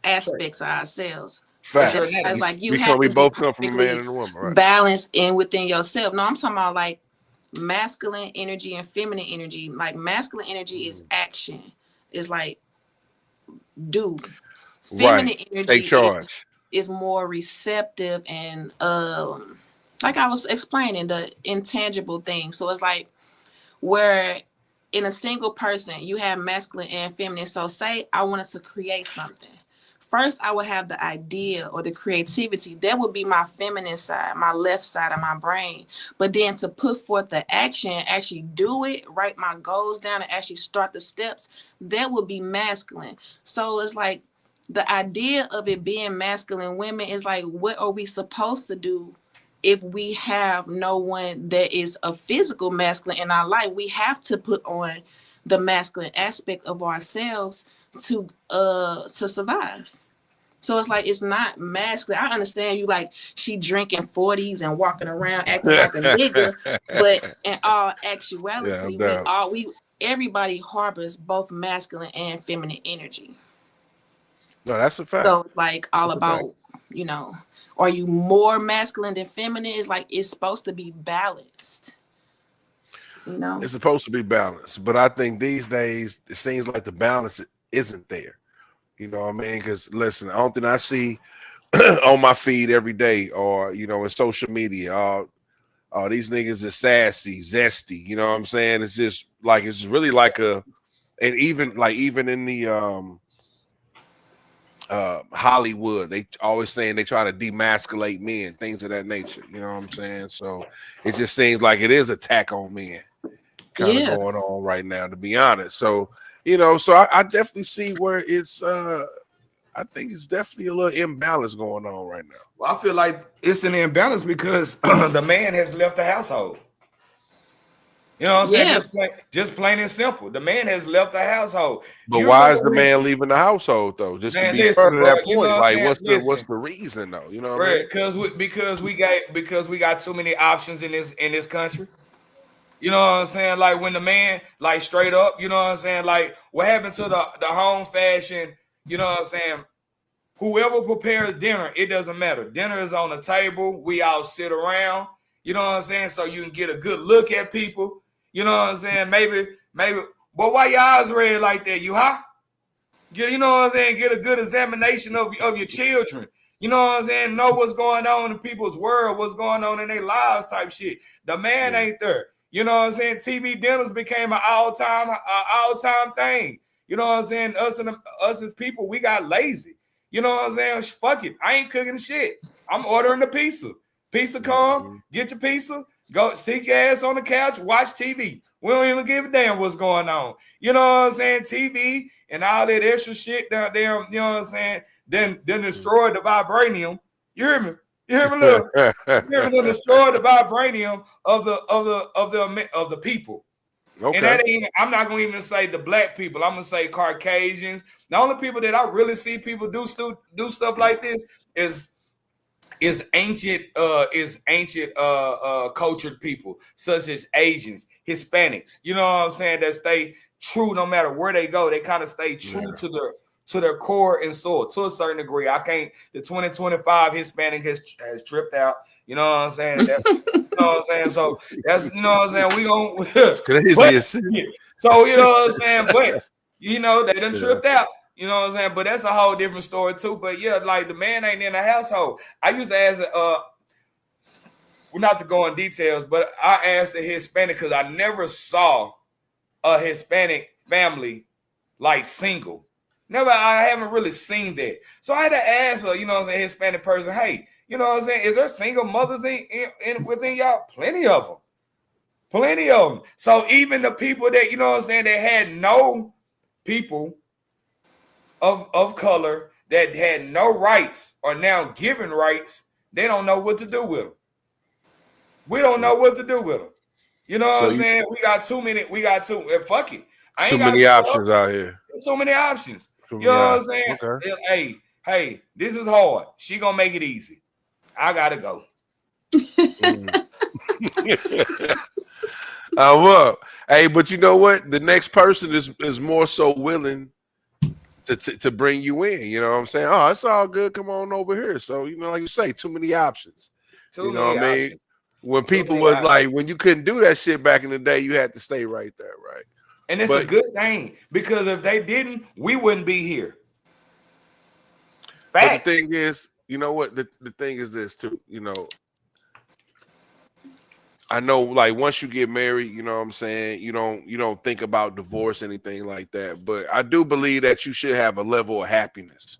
aspects of ourselves. that's Facts. your That's why it's anatomy. like you Because have we to be both come from a man perfectly and a woman, right? balanced in within yourself. No, I'm talking about like masculine energy and feminine energy. Like masculine energy is action. It's like do. Right. Feminine Take energy charge. is more receptive and like I was explaining, the intangible thing. So it's like where in a single person you have masculine and feminine. So say I wanted to create something. First, I would have the idea or the creativity. That would be my feminine side, my left side of my brain. But then to put forth the action, actually do it, write my goals down, and actually start the steps, that would be masculine. So it's like the idea of it being masculine women is like, what are we supposed to do if we have no one that is a physical masculine in our life? We have to put on the masculine aspect of ourselves to survive. So it's like it's not masculine. I understand you like she drinking 40s and walking around acting like a nigga, but in all Yeah, no actuality, doubt. we everybody harbors both masculine and feminine energy. No, that's a fact. So it's like all That's a fact. about, you know, are you more masculine than feminine? It's like it's supposed to be balanced, you know? It's supposed to be balanced, but I think these days it seems like the balance isn't there. You know what I mean? Because listen, the only thing I see on my feed every day, or you know, in social media, these niggas are sassy, zesty. You know what I'm saying? It's just like it's really like and even in the Hollywood, they always saying they try to demasculate men, things of that nature. You know what I'm saying? So it just seems like it is attack on men kind of Yeah. going on right now, to be honest. So, you know, so I definitely see where it's I think it's definitely a little imbalance going on right now. Well, I feel like it's an imbalance because the man has left the household. You know what I'm saying? Yeah. Just plain and simple. The man has left the household. But You why remember is the when, man leaving the household though? Just to man, be fair listen, to bro. that You know point, what I'm like saying? what's Listen, the reason though? You know what I right? mean? Because we got too many options in this country. You know what I'm saying? Like when the man, like straight up, you know what I'm saying? Like what happened to the home fashion, you know what I'm saying? Whoever prepares dinner, it doesn't matter. Dinner is on the table. We all sit around, you know what I'm saying? So you can get a good look at people. You know what I'm saying? Maybe, but why your eyes red like that? You high? You know what I'm saying? Get a good examination of your children. You know what I'm saying? Know what's going on in people's world, what's going on in their lives type shit. The man ain't there. You know what I'm saying? TV dinners became an all-time thing. You know what I'm saying? Us as people, we got lazy. You know what I'm saying? Fuck it. I ain't cooking shit. I'm ordering the pizza. Pizza come, get your pizza, go sit your ass on the couch, watch TV. We don't even give a damn what's going on. You know what I'm saying? TV and all that extra shit down there, you know what I'm saying? Then destroy the vibranium. You hear me? You hear me, look? You hear me? Then destroy the vibranium of the people. Okay. And that ain't, I'm not gonna even say the black people. I'm gonna say Caucasians. The only people that I really see people do stuff like this is ancient cultured people, such as Asians, Hispanics. You know what I'm saying? That stay true no matter where they go. They kind of stay true to their core and soul to a certain degree. The 2025 Hispanic has tripped out. You know what I'm saying? You know what I'm saying? So that's, you know what I'm saying? We gonna it's crazy. So you know what I'm saying? But you know, they done tripped out. You know what I'm saying? But that's a whole different story too. But yeah, like the man ain't in the household. I used to ask we're not to go in details, but I asked a Hispanic because I never saw a Hispanic family like single. I haven't really seen that. So I had to ask her, you know what I'm saying, Hispanic person, hey, you know what I'm saying, is there single mothers within y'all? Plenty of them. Plenty of them. So even the people that, you know what I'm saying, that had no people of color that had no rights are now given rights, they don't know what to do with them. We don't know what to do with them. You know what I'm saying? Fuck it. Too many options out here. So many options. You know what I'm saying? Okay. Hey, this is hard. She gonna make it easy. I gotta go. Well, hey, but you know what? The next person is more so willing to bring you in. You know what I'm saying? Oh, it's all good. Come on over here. So, you know, like you say, too many options. You know what I mean? When people was like, when you couldn't do that shit back in the day, you had to stay right there, right? And it's a good thing, because if they didn't, we wouldn't be here. Facts. But the thing is, you know what? The thing is this too, you know. I know, like, once you get married, you know what I'm saying, you don't think about divorce, anything like that. But I do believe that you should have a level of happiness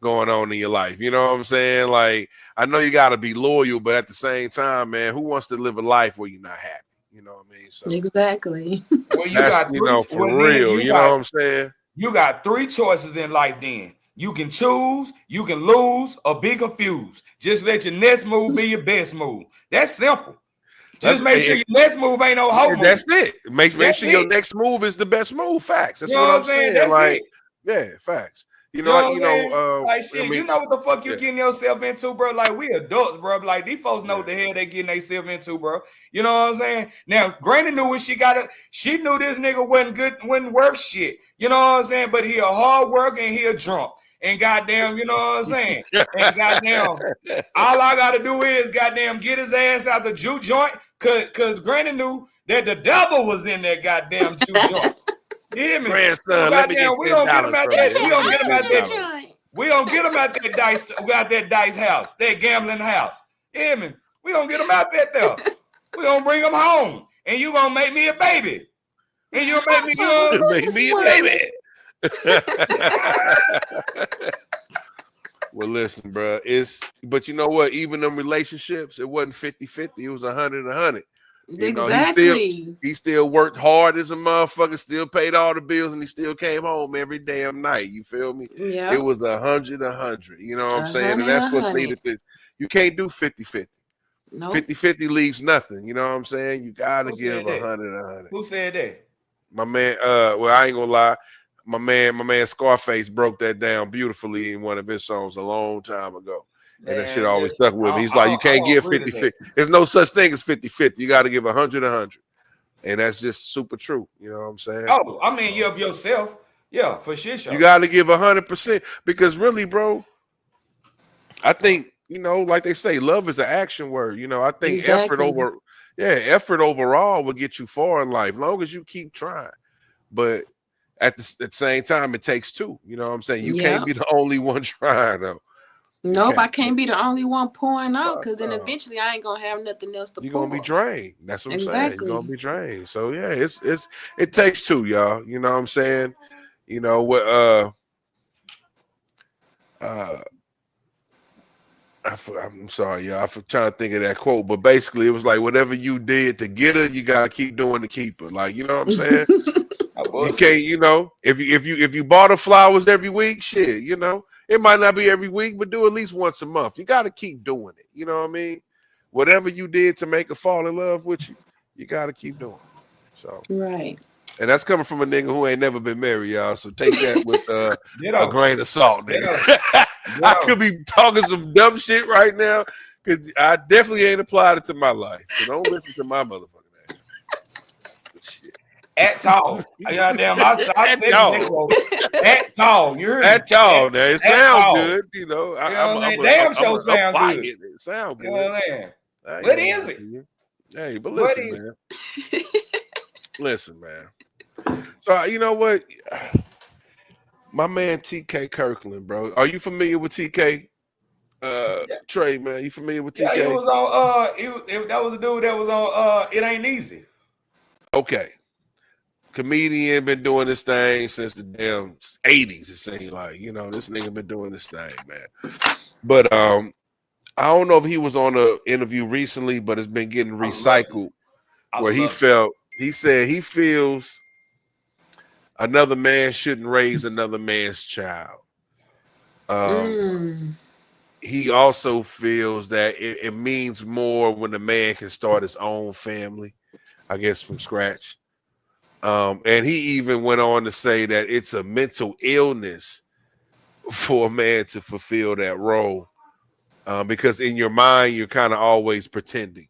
going on in your life. You know what I'm saying? Like, I know you got to be loyal, but at the same time, man, who wants to live a life where you're not happy? You know what I mean? So exactly. Well, you got three, for real. You know what I'm saying? You got three choices in life. Then you can choose, you can lose, or be confused. Just let your next move be your best move. That's simple. Just make sure your next move ain't no hoe move. That's it. Make sure your next move is the best move. Facts. That's what I'm saying. That's like, yeah, facts. You know, like shit, I mean, you know what the fuck you getting yourself into, bro? Like, we adults, bro. Like, these folks know what the hell they getting themselves into, bro. You know what I'm saying? Now, Granny knew what she got. She knew this nigga wasn't worth shit. You know what I'm saying? But he a hard worker and he a drunk. And goddamn, you know what I'm saying? And goddamn, all I gotta do is goddamn get his ass out the juke joint, cause Granny knew that the devil was in that goddamn juke joint. You hear me? Grandson, let me get we don't get him out that. We don't get him out that. We don't get him out that dice. Out that dice house, that gambling house. You hear me? We don't get him out that there. We gonna bring him home, and you gonna make me a baby, and you make me make me a baby. Well, listen, bro. But you know what? Even them relationships, it wasn't 50-50. It was 100-100. Exactly. He still worked hard as a motherfucker, still paid all the bills, and he still came home every damn night. You feel me? Yeah. It was 100-100. You know what I'm saying? And that's what's needed. You can't do 50-50. Nope. 50-50 leaves nothing. You know what I'm saying? You gotta give 100-100. Who said that? My man. Well, I ain't gonna lie. My man Scarface broke that down beautifully in one of his songs a long time ago. And that shit always stuck with me. He's like, you can't give 50-50. There's no such thing as 50-50. You got to give 100-100. And that's just super true. You know what I'm saying? Oh, I mean, you up yourself. Yeah, for sure. You got to give 100%. Because really, bro, I think, you know, like they say, love is an action word. You know, I think effort overall will get you far in life, as long as you keep trying. But at the same time, it takes two. You know what I'm saying? You can't be the only one trying, though. Nope, I can't be the only one pouring out, because then no. eventually I ain't gonna have nothing else to pour. You're gonna be drained. That's what I'm saying. Exactly. You're gonna be drained. So yeah, it takes two, y'all. You know what I'm saying? You know what? I'm sorry, y'all. I'm trying to think of that quote, but basically it was like whatever you did to get her, you gotta keep doing to keep her. Like, you know what I'm saying? You can't, you know, if you bought her flowers every week, shit, you know, it might not be every week, but do at least once a month. You gotta keep doing it. You know what I mean? Whatever you did to make her fall in love with you, you gotta keep doing it. So right. And that's coming from a nigga who ain't never been married, y'all. So take that with a grain of salt, nigga. I could be talking some dumb shit right now because I definitely ain't applied it to my life. So don't listen to my motherfucking ass. Shit. At all. Goddamn, I said at all. You heard me? At all. Now it sounds good, you know. Damn show sound good. It sound good. You know what I'm saying? What is it? Hey, but listen, man. Listen, man. So you know what? My man TK Kirkland, bro. Are you familiar with TK? Trey, man, you familiar with TK? Yeah, he was on that was a dude that was on It Ain't Easy. Okay. Comedian, been doing this thing since the damn 80s, it seems like. You know, this nigga been doing this thing, man. But I don't know if he was on an interview recently, but it's been getting recycled where he said he feels another man shouldn't raise another man's child. He also feels that it means more when a man can start his own family, I guess, from scratch. And he even went on to say that it's a mental illness for a man to fulfill that role, because in your mind, you're kind of always pretending.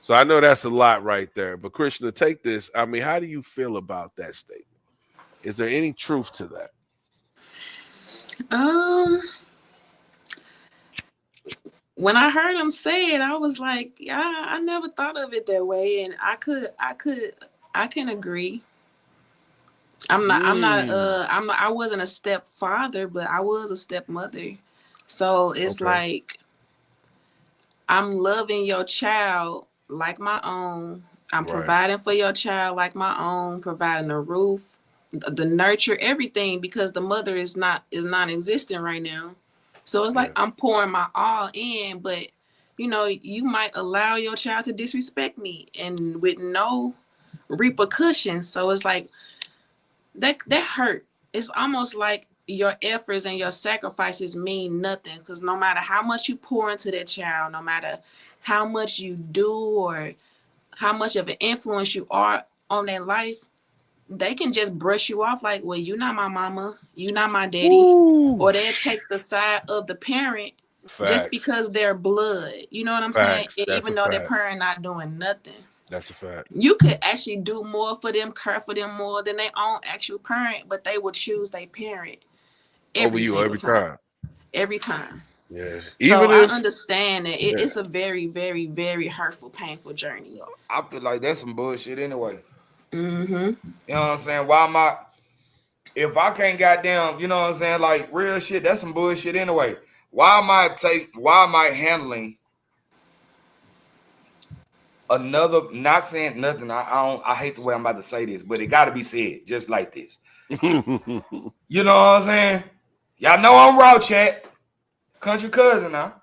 So I know that's a lot right there. But Krishna, take this. I mean, how do you feel about that statement? Is there any truth to that? When I heard him say it, I was like, yeah, I never thought of it that way, and I can agree. I wasn't a stepfather, but I was a stepmother. So it's like, I'm loving your child like my own. I'm providing for your child like my own, providing a roof, the nurture, everything, because the mother is non-existent right now. So it's like I'm pouring my all in, but you know, you might allow your child to disrespect me and with no repercussions. So it's like that hurt. It's almost like your efforts and your sacrifices mean nothing, because no matter how much you pour into that child, no matter how much you do or how much of an influence you are on their life, they can just brush you off like, well, you're not my mama, you're not my daddy. Or they'll take the side of the parent just because they're blood. You know what I'm saying? Even though their parent not doing nothing. That's a fact. You could actually do more for them, care for them more than their own actual parent, but they would choose their parent over you every time. Every time. Yeah. Even so I understand that it's a very, very, very hurtful, painful journey. I feel like that's some bullshit anyway. Mm-hmm. You know what I'm saying? If I can't goddamn, you know what I'm saying, like real shit, that's some bullshit anyway. Why am I handling another, not saying nothing. I hate the way I'm about to say this, but it gotta be said just like this. You know what I'm saying? Y'all know I'm raw chat, country cousin now.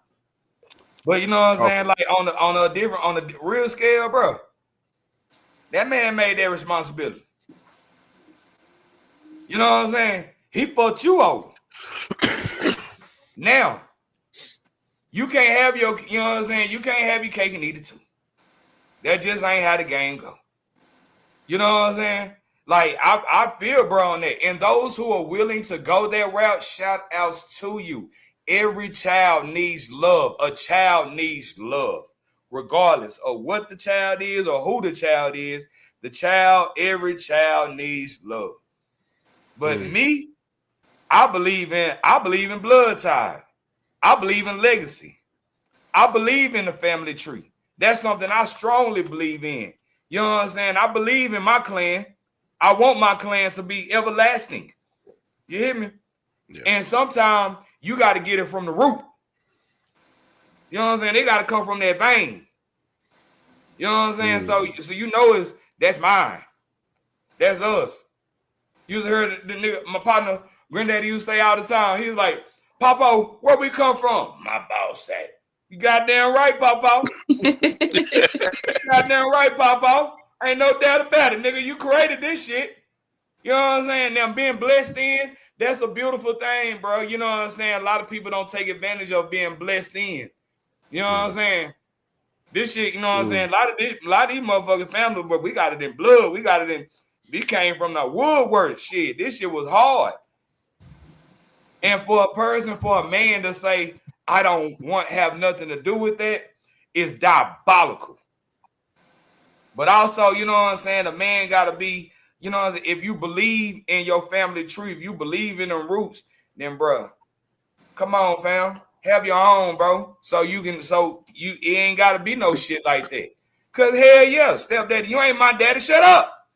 But you know what I'm saying? Like on the real scale, bro. That man made that responsibility. You know what I'm saying? He fucked you over. Now, you can't have you know what I'm saying? You can't have your cake and eat it too. That just ain't how the game go. You know what I'm saying? Like, I feel, bro, on that. And those who are willing to go that route, shout outs to you. Every child needs love. A child needs love. Regardless of what the child is or who the child is, every child needs love. But me, I believe in blood ties. I believe in legacy. I believe in the family tree. That's something I strongly believe in. You know what I'm saying? I believe in my clan. I want my clan to be everlasting. You hear me? Yeah. And sometimes you got to get it from the root. You know what I'm saying? They gotta come from that vein. You know what I'm saying? So you know that's mine. That's us. You heard the nigga, my partner, granddaddy used to say all the time. He was like, Papa, where we come from? My boss said. You goddamn right, Papa. Goddamn right, Papa. Ain't no doubt about it, nigga. You created this shit. You know what I'm saying? Now being blessed in, that's a beautiful thing, bro. You know what I'm saying? A lot of people don't take advantage of being blessed in. You know what I'm saying? This shit, you know what I'm saying? A lot of these motherfucking families, but we got it in blood. We came from the woodwork shit. This shit was hard. And for a man to say, I don't have nothing to do with that, is diabolical. But also, you know what I'm saying? A man gotta be, you know, if you believe in your family tree, if you believe in them roots, then bro, come on, fam. Have your own, bro. It ain't gotta be no shit like that. Cause hell yeah, stepdaddy, you ain't my daddy. Shut up.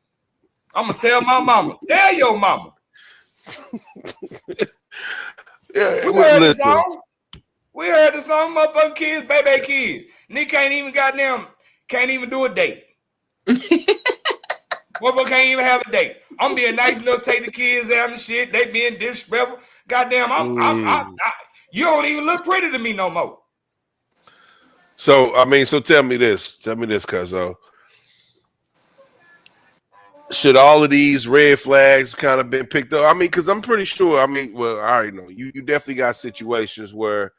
I'm gonna tell my mama. Tell your mama. Yeah, we heard the song. We heard the song, motherfucking kids, baby kids. Nigga can't even do a date. Motherfucker can't even have a date. I'm being nice enough to take the kids out and shit. They being disrespectful. Goddamn, you don't even look pretty to me no more. So tell me this, Cuzzo. Should all of these red flags kind of been picked up? I mean, because I'm pretty sure. I mean, well, I already know you definitely got situations where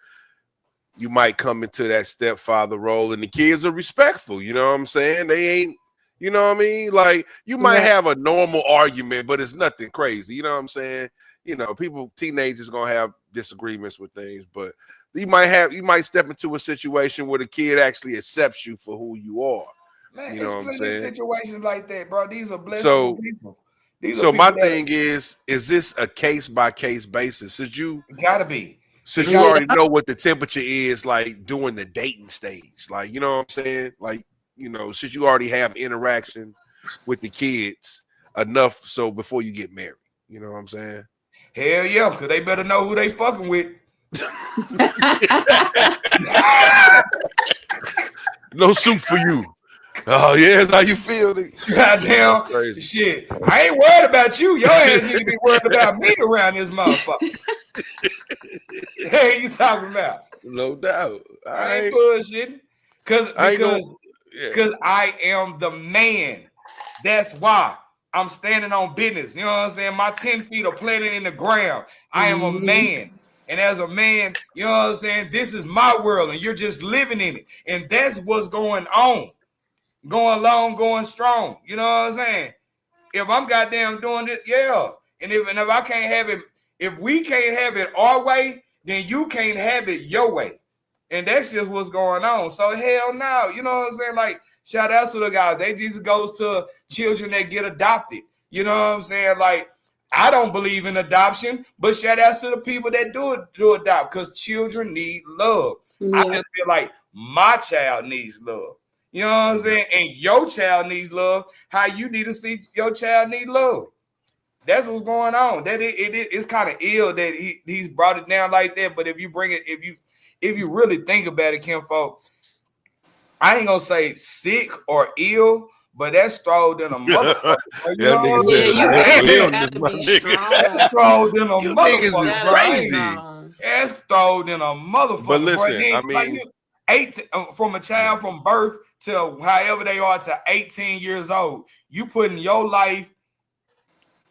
you might come into that stepfather role, and the kids are respectful. You know what I'm saying? They ain't. You know what I mean? Like you might have a normal argument, but it's nothing crazy. You know what I'm saying? You know, teenagers gonna have disagreements with things, but you might step into a situation where the kid actually accepts you for who you are. Man, you know what I'm saying? Situations like that, bro. These are blessings people. So my thing is this a case by case basis? Should you gotta be? Since you already know what the temperature is like during the dating stage, like you know what I'm saying? Like, you know, since you already have interaction with the kids enough so before you get married, you know what I'm saying? Hell yeah, because they better know who they fucking with. No soup for you. Oh, yeah, that's how you feel. Goddamn shit. I ain't worried about you. Your ass need to be worried about me around this motherfucker. Hey, you talking about? No doubt. I ain't bullshitting. Because I am the man. That's why I'm standing on business. You know what I'm saying? My 10 feet are planted in the ground. I am a man. And as a man, you know what I'm saying? This is my world and you're just living in it. And that's what's going on. Going long, going strong. You know what I'm saying? If I'm goddamn doing this, yeah. And if I can't have it, if we can't have it our way, then you can't have it your way. And that's just what's going on. So hell no. You know what I'm saying? Like, shout out to the guys. They just goes to children that get adopted. You know what I'm saying? Like, I don't believe in adoption, but shout out to the people that do adopt because children need love. Yeah. I just feel like my child needs love. You know what I'm saying? And your child needs love. How you need to see your child need love. That's what's going on. That it's kind of ill that he's brought it down like that. But if you bring it, if you really think about it, Kinfolk, I ain't gonna say sick or ill, but that's strolled in a motherfucker. You got to be strong. That's strolled in a motherfucker. Crazy. That's strolled in a motherfucker. But listen, I mean, like from a child from birth to however they are to 18 years old, you putting your life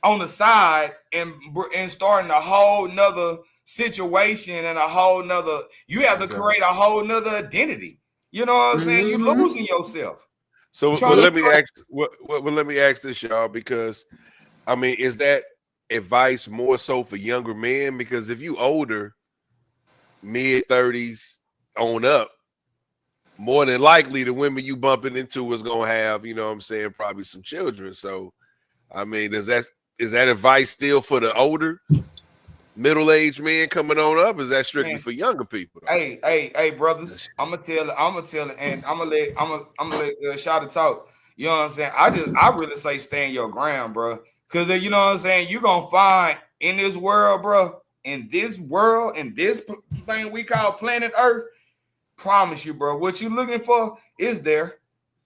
on the side and starting a whole nother situation and a whole nother. You have to create a whole nother identity. You know what I'm saying? You're losing yourself. So let me ask this, y'all, because I mean, is that advice more so for younger men? Because if you older, mid-30s on up, more than likely the women you bumping into is gonna have, you know what I'm saying, probably some children. So I mean, is that advice still for the older middle-aged men coming on up? Is that strictly for younger people? Hey, brothers, I'm gonna tell it, and I'm gonna let Shada talk. You know what I'm saying? I really say stand your ground, bro. Cause you know what I'm saying, you gonna find in this world, bro, in this thing we call planet Earth, promise you, bro, what you looking for is there.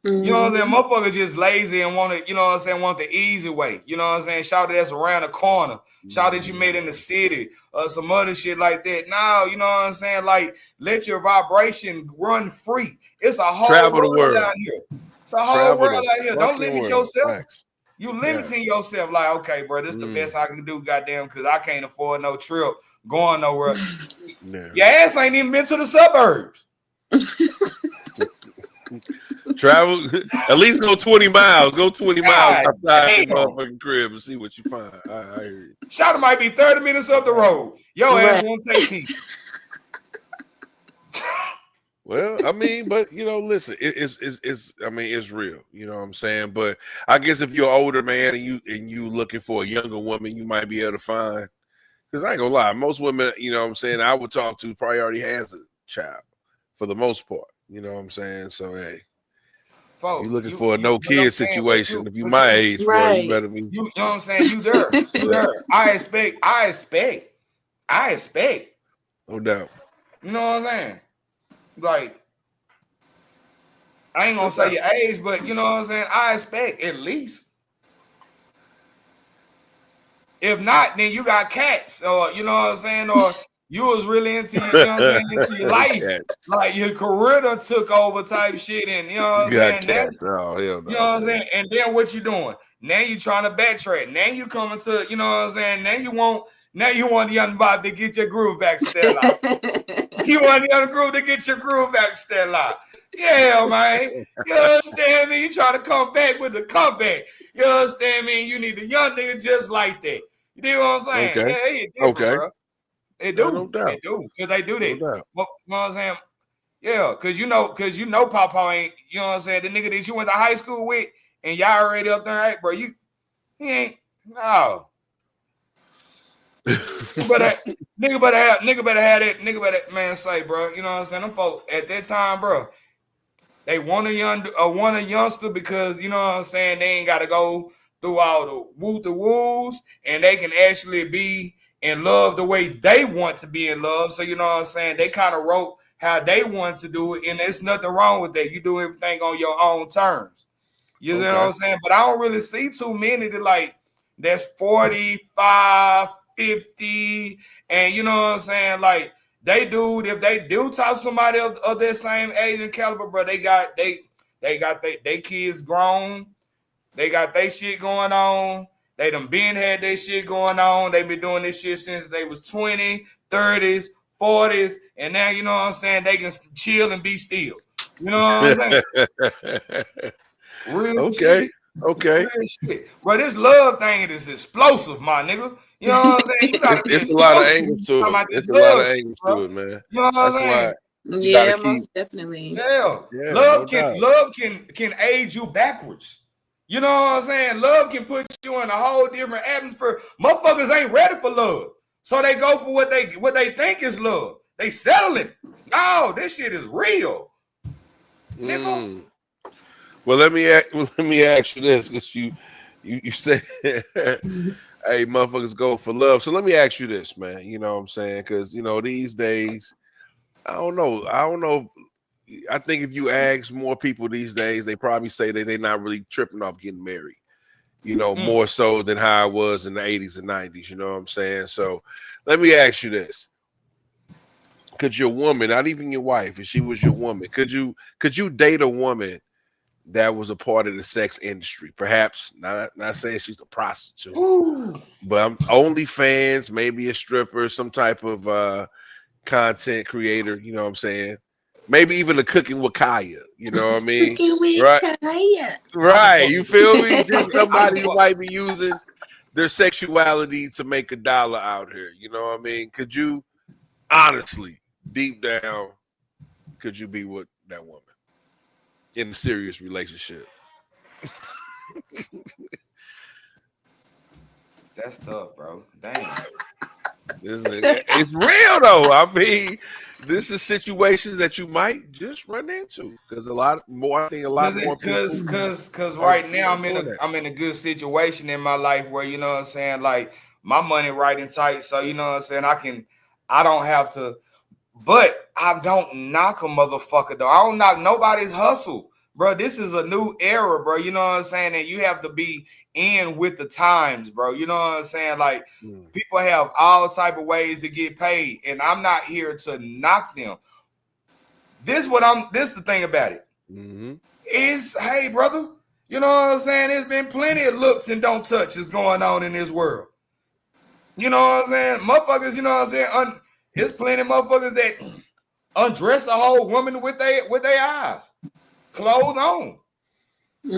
Mm-hmm. You know what I'm saying? Motherfuckers just lazy and want to, you know what I'm saying, want the easy way. You know what I'm saying? Shout that's around the corner. Shout that you made in the city or some other shit like that. Now, you know what I'm saying? Like, let your vibration run free. It's a whole Travel the world world out here. It's a whole world out here. Don't limit yourself. Thanks. You limiting yourself like, okay, bro, this is the best I can do, goddamn, because I can't afford no trip going nowhere. Your ass ain't even been to the suburbs. Travel, at least go 20 miles. Go 20 miles outside the motherfucking crib and see what you find. I hear you. Shout might be 30 minutes up the road. Your ass won't take 10. Well, I mean, but you know, listen, it's real. You know what I'm saying? But I guess if you're an older man and you looking for a younger woman, you might be able to find. Because I ain't gonna lie, most women, you know what I'm saying, I would talk to probably already has a child for the most part. You know what I'm saying? So hey, folks, you looking for a no kid situation. If you my age, right. bro, you better be. You know what I'm saying? You there. You there. I expect. No doubt. You know what I'm saying? Like, I ain't gonna say your age, but you know what I'm saying? I expect at least. If not, then you got cats, or you know what I'm saying, or you was really into you know what I'm saying, into your life, like your career done took over type shit, and you know what I'm saying. Cats. Oh hell no. You know what I'm saying, and then what you doing? Now you trying to backtrack. Now you coming to, you know what I'm saying. Now you want the young Bob to get your groove back, Stella. You want the young groove to get your groove back, Stella. Yeah, man. You understand me? You trying to come back with a comeback. You understand me? You need a young nigga just like that. You know what I'm saying? Okay. Yeah, bro. They do. No doubt. They do. Because they do that. No doubt. You know what I'm saying? Yeah, because you know Papa ain't, you know what I'm saying, the nigga that you went to high school with and y'all already up there, hey, bro, he ain't, no. nigga better have that, man, say, bro, you know what I'm saying, them folks at that time, bro, they want a youngster because, you know what I'm saying, they ain't got to go through all the woos, and they can actually be in love the way they want to be in love. So, you know what I'm saying, they kind of wrote how they want to do it, and there's nothing wrong with that. You do everything on your own terms. You know what I'm saying? But I don't really see too many that's 45, 50, and you know what I'm saying? Like, if they do talk to somebody of their same age and caliber, bro, they got they kids grown, they got their shit going on. They done had their shit going on. They been doing this shit since they was 20, 30s, 40s, and now, you know what I'm saying, they can chill and be still. You know what I'm saying? Real shit. Okay. Real shit. But this love thing is explosive, my nigga. You know what I'm saying? You gotta it's a lot of angles to it. It's a lot of angles to it, man. You know what I'm saying? Yeah, most definitely. Yeah. Love can age you backwards. You know what I'm saying? Love can put you in a whole different atmosphere. Motherfuckers ain't ready for love. So they go for what they think is love. They settling. No, this shit is real. Nigga. Well, let me ask you this, because you said, hey, motherfuckers go for love. So let me ask you this, man. You know what I'm saying? Because, you know, these days, I don't know. I think if you ask more people these days, they probably say that they're not really tripping off getting married, you know, more so than how it was in the 80s and 90s. You know what I'm saying? So let me ask you this. Could your woman, not even your wife, if she was your woman, could you date a woman that was a part of the sex industry? Perhaps not saying she's a prostitute, but OnlyFans, maybe a stripper, some type of content creator, you know what I'm saying? Maybe even a Cooking with Kaya, you know what I mean? Cooking with Kaya. Right, you feel me? Just somebody who might be using their sexuality to make $1 out here, you know what I mean? Could you, honestly, deep down, could you be with that woman in a serious relationship? That's tough, bro. Damn. It's real though. I mean, this is situations that you might just run into, because a lot more people. Because right now I'm in a good situation in my life where, you know what I'm saying, like my money right and tight. So, you know what I'm saying, I don't have to But I don't knock a motherfucker though. I don't knock nobody's hustle, bro. This is a new era, bro. You know what I'm saying? And you have to be in with the times, bro. You know what I'm saying? Like people have all type of ways to get paid, and I'm not here to knock them. This is the thing about it. Is hey, brother, you know what I'm saying? There's been plenty of looks and don't touches going on in this world. You know what I'm saying? Motherfuckers, you know what I'm saying? There's plenty of motherfuckers that undress a whole woman with their eyes clothed on. So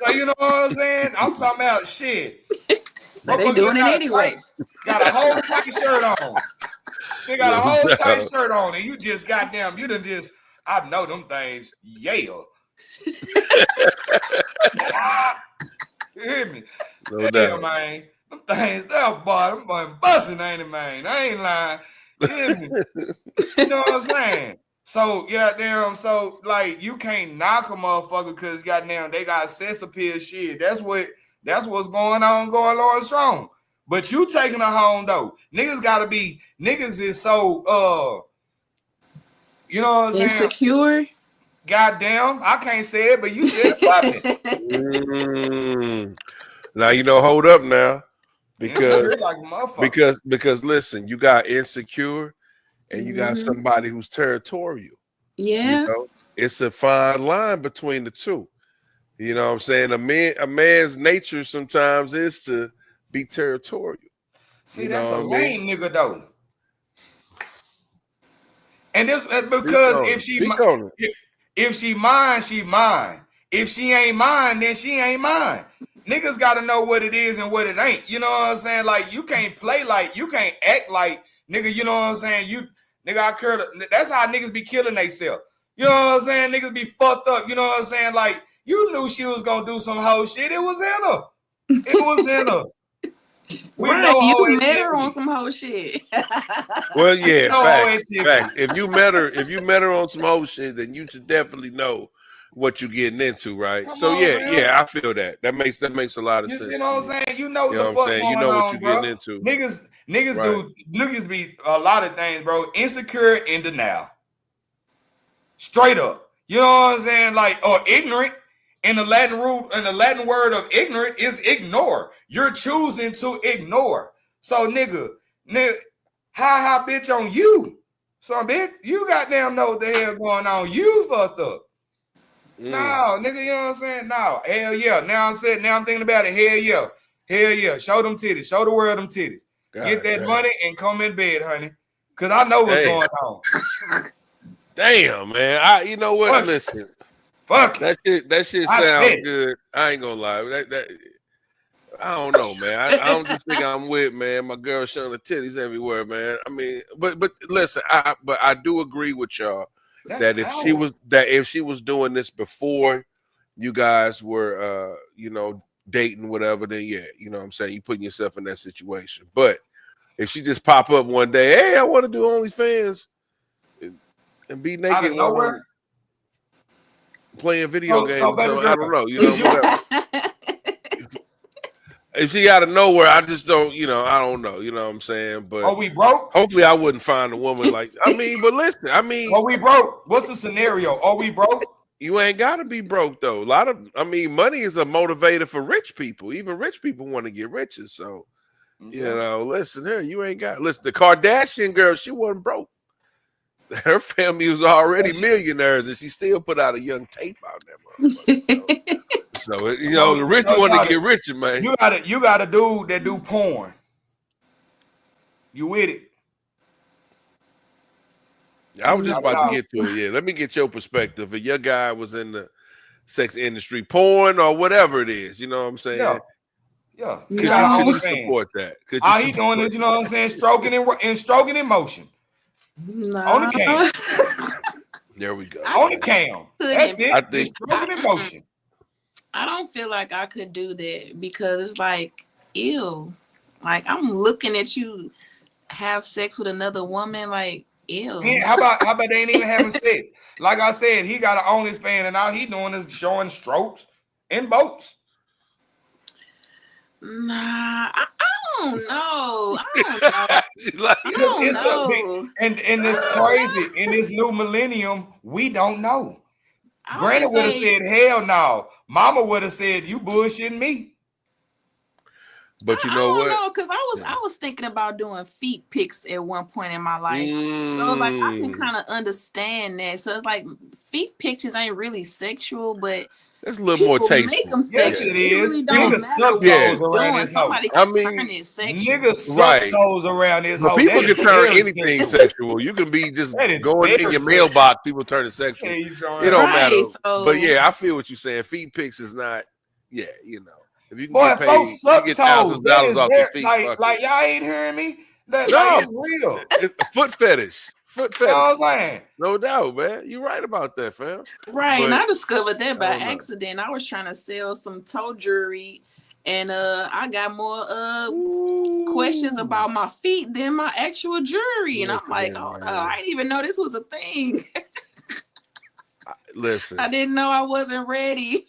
you know what I'm saying? I'm talking about shit. So they doing it anyway. Got a whole tight shirt on. They got a whole tight shirt on, and you just goddamn, you done just, I know them things. Yeah. You hear me? No doubt. Man. Them things, that boy, them busting, ain't it, man? I ain't lying. You hear me? You know what I'm saying? So, goddamn, so, like, you can't knock a motherfucker because, goddamn, they got sex appeal shit. That's what's going on strong. But you taking her home, though. Niggas is so, you know what I'm saying? Insecure? Goddamn, I can't say it, but you said it. Now, hold up now. Because like because listen, you got insecure and you got somebody who's territorial. Yeah. It's a fine line between the two. You know what I'm saying? A man's nature sometimes is to be territorial. See, that's a lame nigga though. And this because if she mine, she mine. If she ain't mine, then she ain't mine. Niggas gotta know what it is and what it ain't. You know what I'm saying? Like you can't play like, you can't act like nigga. You know what I'm saying? That's how niggas be killing themselves. You know what I'm saying? Niggas be fucked up. You know what I'm saying? Like you knew she was gonna do some whole shit. It was in her. It was in her. Right, you met her on some whole shit. Well, yeah, fact. If you met her on some whole shit, then you should definitely know what you're getting into, right? I feel that. That makes a lot of sense. You see what I'm saying? You know what the fuck going on, you know what you're getting into. Niggas be a lot of things, bro. Insecure and denial. Straight up. You know what I'm saying? Like, or ignorant. In the Latin word of ignorant is ignore. You're choosing to ignore. So nigga, hi bitch on you. So bitch, you goddamn know what the hell going on. You fucked up. No, nigga, you know what I'm saying? No, hell yeah. Now I'm thinking about it. Hell yeah. Show them titties. Show the world them titties. Get that money and come in bed, honey. Cause I know what's going on. Damn, man. You know what? Listen. Fuck that shit sounds good. I ain't gonna lie. I don't know, man. I don't just think I'm with, man. My girl showing the titties everywhere, man. I mean, but listen, I do agree with y'all that if she was doing this before you guys were dating, whatever, then yeah, you know what I'm saying, you putting yourself in that situation. But if she just pop up one day, hey, I want to do OnlyFans and be naked nowhere. Playing video games, so I don't know, whatever. If she out of nowhere, I just don't, I don't know, you know what I'm saying? But are we broke? Hopefully I wouldn't find a woman like, but listen, are we broke? What's the scenario? Are we broke? You ain't gotta be broke though. Money is a motivator for rich people. Even rich people want to get richer. So, listen here, listen, the Kardashian girl, she wasn't broke. Her family was already millionaires, and she still put out a young tape out there. So the rich want to get richer, man. You got a dude that do porn. You with it? I was just about to get to it. Yeah, let me get your perspective. If your guy was in the sex industry, porn or whatever it is, you know what I'm saying? Yeah. Could you support that? How he doing it? You know what I'm saying? Stroking in motion. No. On the cam. There we go. On the cam. That's it. I think stroking in motion. I don't feel like I could do that because it's like, ew. Like I'm looking at you have sex with another woman, like, ew. Yeah, how about they ain't even having sex? Like I said, he got an OnlyFans and all he doing is showing strokes in boats. Nah, I don't know. I don't know. She's like, I don't It's a big, know. and it's crazy. In this new millennium, we don't know. I would Granny just would have say, said, hell no. Mama would have said, you bullshitting me. but you I know don't what? know, because I was thinking about doing feet pics at one point in my life. So like I can kind of understand that. So it's like feet pictures ain't really sexual, but It's a little more people make tasteful. them Yes, sexual. it It is. really don't Niggas matter suck what toes you're around doing. this hoe. Somebody I can mean, turn it sexual. Niggas suck Right. toes around this But hoe. people That can is turn very anything sexual. sexual. You can be just That is going in very your sexual. mailbox, people turn it sexual. Yeah, you It don't Right, matter. so But yeah, I feel what you're saying. Feet pics is not, yeah, you know. If you can Boy, get if paid, folks you suck get toes, thousands of that dollars is off very their feet. Fuck like it. y'all ain't hearing me. That No, like it's real. it's foot fetish. Foot You know fetish. what I'm saying? No doubt, man. You're right about that, fam. right, and But I discovered that I by don't know. accident. I was trying to sell some toe jewelry, and I got more questions Ooh. about my feet than my actual jewelry, and I'm Listen, like, oh no, man. I didn't even know this was a thing. Listen. I didn't know I wasn't ready.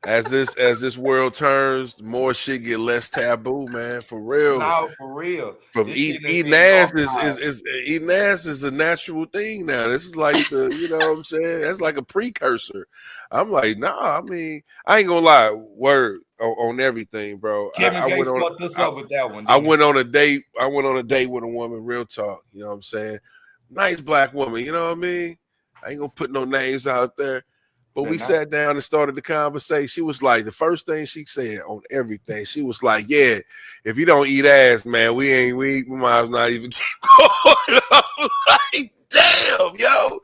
As this world turns, more shit get less taboo, man. For real. No, for real. From This shit is eating ass normalized. is eating ass is a natural thing now. This is like the, you know what I'm saying? That's like a precursor. I'm like, nah, I mean, I ain't gonna lie, word on everything, bro. Kevin I went Gates on fucked us up with that one. I didn't he? went on a date. I went on a date with a woman, real talk. You know what I'm saying? Nice black woman, you know what I mean? I ain't gonna put no names out there. But we sat down and started the conversation. She was like, the first thing she said on everything, she was like, yeah, if you don't eat ass, man, we might as well not even keep going. I was like, damn, yo.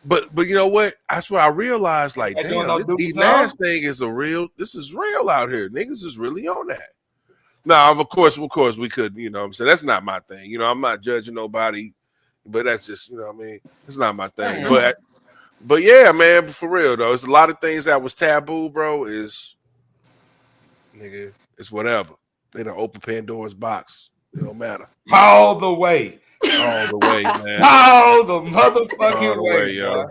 But you know what? That's where I realized, like, They doing damn, no this Dookie eating tongue? ass thing is this is real out here. Niggas is really on that. Now, of course, we could, you know what I'm saying? That's not my thing. You know, I'm not judging nobody, but that's just, you know what I mean? It's not my thing. But yeah, man, for real though, it's a lot of things that was taboo, bro. Is nigga, it's whatever. They don't open Pandora's box. It don't matter. All the way. All the way, man. All the motherfucking All the way, way, yo.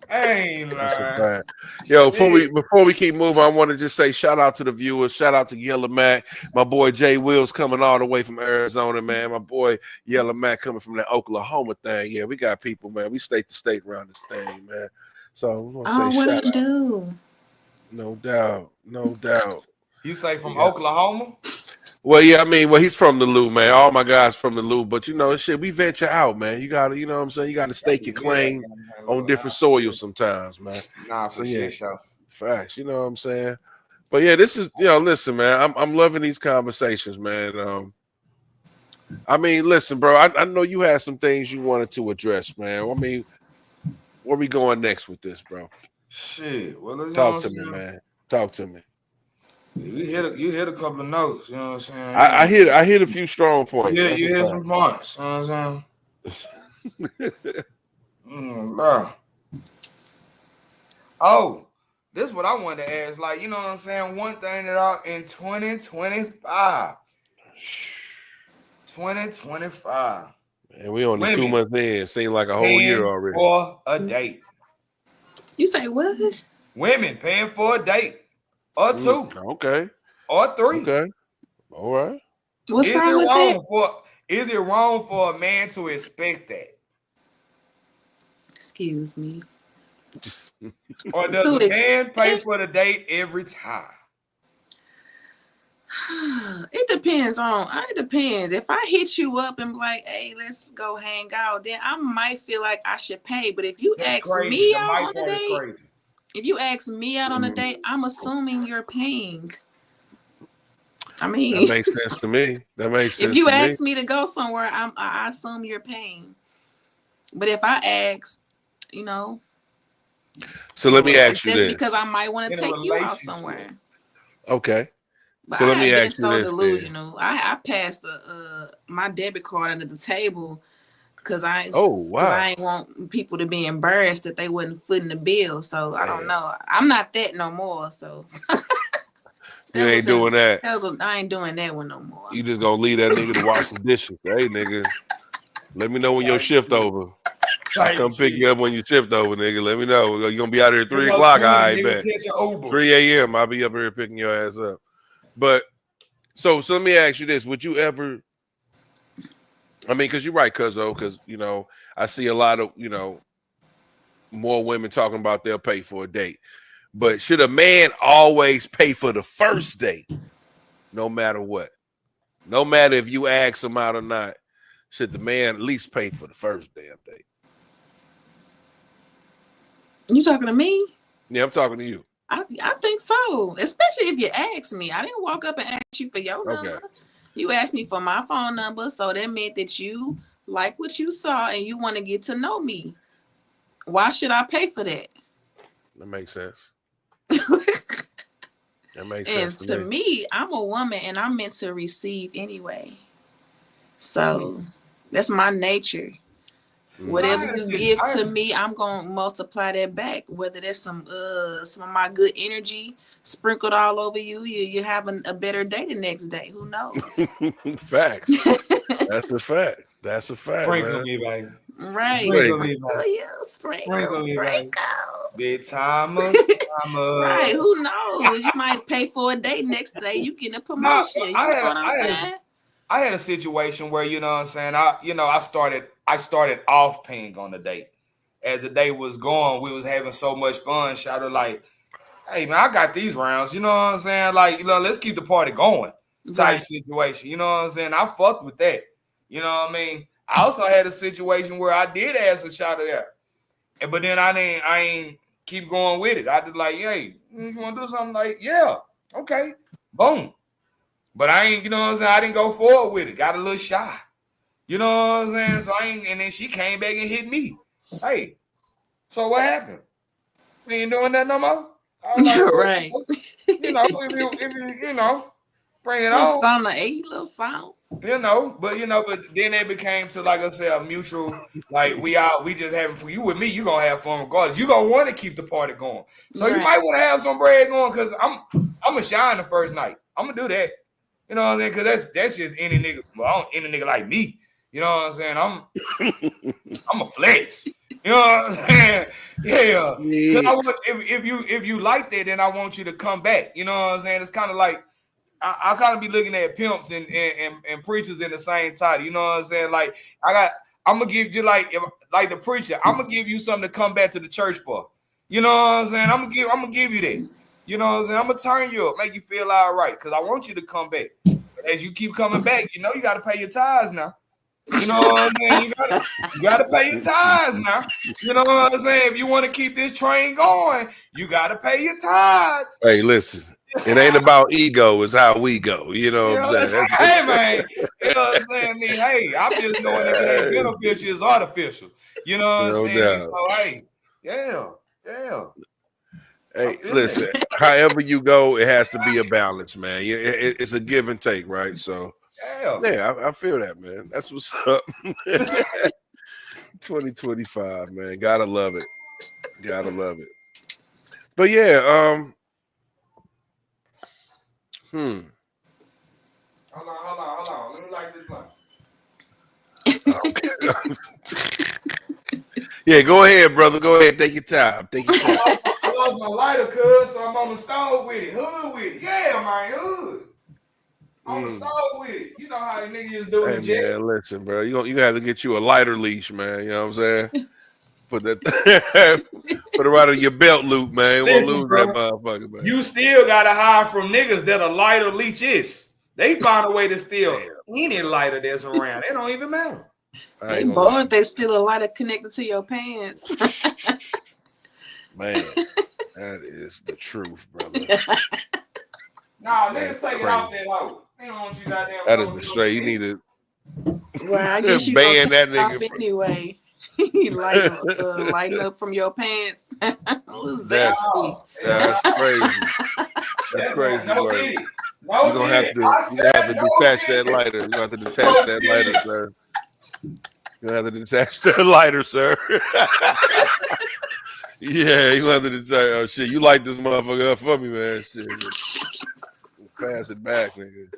Ain't That's a lying. fact. Yo, before we keep moving, I want to just say shout out to the viewers. Shout out to Yellow Mac. My boy Jay Wills coming all the way from Arizona, man. My boy Yellow Mac coming from that Oklahoma thing. Yeah, we got people, man. We state to state around this thing, man. So I want to say what shout it out. do? No doubt. No doubt. You say from Oklahoma? Well, yeah, I mean, he's from the Lou, man. All my guys from the Lou, but you know, shit, we venture out, man. You gotta, you know what I'm saying? You gotta stake your claim on different soil sometimes, man. Nah, for shit, show. Facts, you know what I'm saying? But yeah, this is, you know, listen, man, I'm loving these conversations, man. I mean, listen, bro, I know you had some things you wanted to address, man. I mean, where we going next with this, bro? Shit. Well, talk to me, man. Talk to me. You hit a couple of notes, you know what I'm saying? I hit a few strong points. Yeah, you hit some points, you know what I'm saying? Bro. Oh, this is what I wanted to ask. Like, you know what I'm saying? One thing that in 2025. 2025. And we only 2 months in. Seemed like a whole year already. For a date. You say what? Women paying for a date. Or two. Okay. Or three. Okay. All right. What's wrong with that? Is it wrong for a man to expect that? Excuse me. Or does a man pay for the date every time? It depends. If I hit you up and be like, hey, let's go hang out, then I might feel like I should pay. But if you ask me out on a date, I'm assuming you're paying. I mean, that makes sense to me. That makes sense. If you ask me to go somewhere, I assume you're paying. But if I ask, you know, so let me ask you this, because I might want to take you out somewhere. Okay. But so let me ask you this. Delusional. I passed my debit card under the table because I ain't want people to be embarrassed that they wasn't footing the bill. So I don't know. I'm not that no more. So you ain't doing that. I ain't doing that one no more. You just gonna leave that nigga to wash the dishes. Hey, nigga, let me know when your shift over. I'll come pick you up when you shift over, nigga. Let me know. You're gonna be out here at 3 o'clock. I bet 3 a.m. I'll be up here picking your ass up. But So let me ask you this: would you ever? I mean, because you're right, Cuzzo. Because I see a lot of more women talking about they'll pay for a date. But should a man always pay for the first date, no matter what? No matter if you ask him out or not, should the man at least pay for the first damn date? You talking to me? Yeah, I'm talking to you. I think so, especially if you ask me. I didn't walk up and ask you for your number. You asked me for my phone number, so that meant that you like what you saw and you want to get to know me. Why should I pay for that? That makes sense. That makes sense. And to me, I'm a woman and I'm meant to receive anyway. So that's my nature. Whatever you give to me, I'm gonna multiply that back. Whether that's some of my good energy sprinkled all over you, you're having a better day the next day. Who knows? Facts. That's a fact. That's a fact. Sprinkle me, baby. Right. Sprinkle me, baby. Big timer. Right. Who knows? You might pay for a date next day. You get a promotion. I had a situation where, you know what I'm saying, I started off paying on the date. As the day was going, we was having so much fun. Shouted like, hey man, I got these rounds, you know what I'm saying? Like, let's keep the party going type situation. You know what I'm saying? I fucked with that. You know what I mean? I also had a situation where I did ask a shot of that. But then I ain't keep going with it. I just like, hey, you want to do something? Like, yeah, okay, boom. But I ain't, you know what I'm saying? I didn't go forward with it. Got a little shy. You know what I'm saying? So and then she came back and hit me. Hey, so what happened? We ain't doing that no more? I was like, right. If you bring it on. Little sound. But then it became to, like I said, a mutual, like we just having for you with me, you gonna have fun regardless. You gonna want to keep the party going. So you might want to have some bread going because I'm gonna shine the first night. I'm gonna do that. You know what I'm saying? Because that's just any nigga. Well, any nigga like me. You know what I'm saying? I'm a flex. You know what I'm saying? Yeah. If you like that, then I want you to come back. You know what I'm saying? It's kind of like I kind of be looking at pimps and preachers in the same title. You know what I'm saying? Like I'm gonna give you like the preacher. I'm gonna give you something to come back to the church for. You know what I'm saying? I'm gonna give you that. You know what I'm saying? I'm gonna turn you up, make you feel all right, because I want you to come back. But as you keep coming back, you got to pay your tithes now. You know what I'm saying? You gotta pay your tithes now. You know what I'm saying? If you want to keep this train going, you gotta pay your tithes. Hey, listen, it ain't about ego, it's how we go. You know what I'm saying? Hey man, you know what I'm saying? Hey, I'm just knowing that it ain't beneficial, it's artificial. You know what I'm saying? Doubt. So hey, yeah. Hey, listen, however you go, it has to be a balance, man. It's a give and take, right? So yeah, I feel that, man. That's what's up. 2025, man. Gotta love it. But yeah, Hold on. Let me light this blunt. Yeah, go ahead, brother. Go ahead. Take your time. I lost my lighter, cuz, so I'm on the stove with it. Hood with it. Yeah, man, hood. On the stove with it. You know how the niggas do it. Hey, man, listen, bro. You have to get you a lighter leash, man. You know what I'm saying? Put it right on your belt loop, man. We'll lose that motherfucker, man. You still gotta hide from niggas that a lighter leech is. They find a way to steal any lighter that's around. It don't even matter. They both, they still a lighter connected to your pants. Man, that is the truth, brother. Nah, niggas take it off that hoe. They don't want you goddamn. That is the straight. You need to I guess you ban that nigga anyway. Lighten up from your pants. That's crazy. That's crazy work. You're gonna have to detach that lighter. You're gonna have to detach that lighter, sir. You're gonna have to detach that lighter, sir. Yeah, you have to detach. Oh shit, you light this motherfucker up for me, man. Shit. Pass it back, nigga.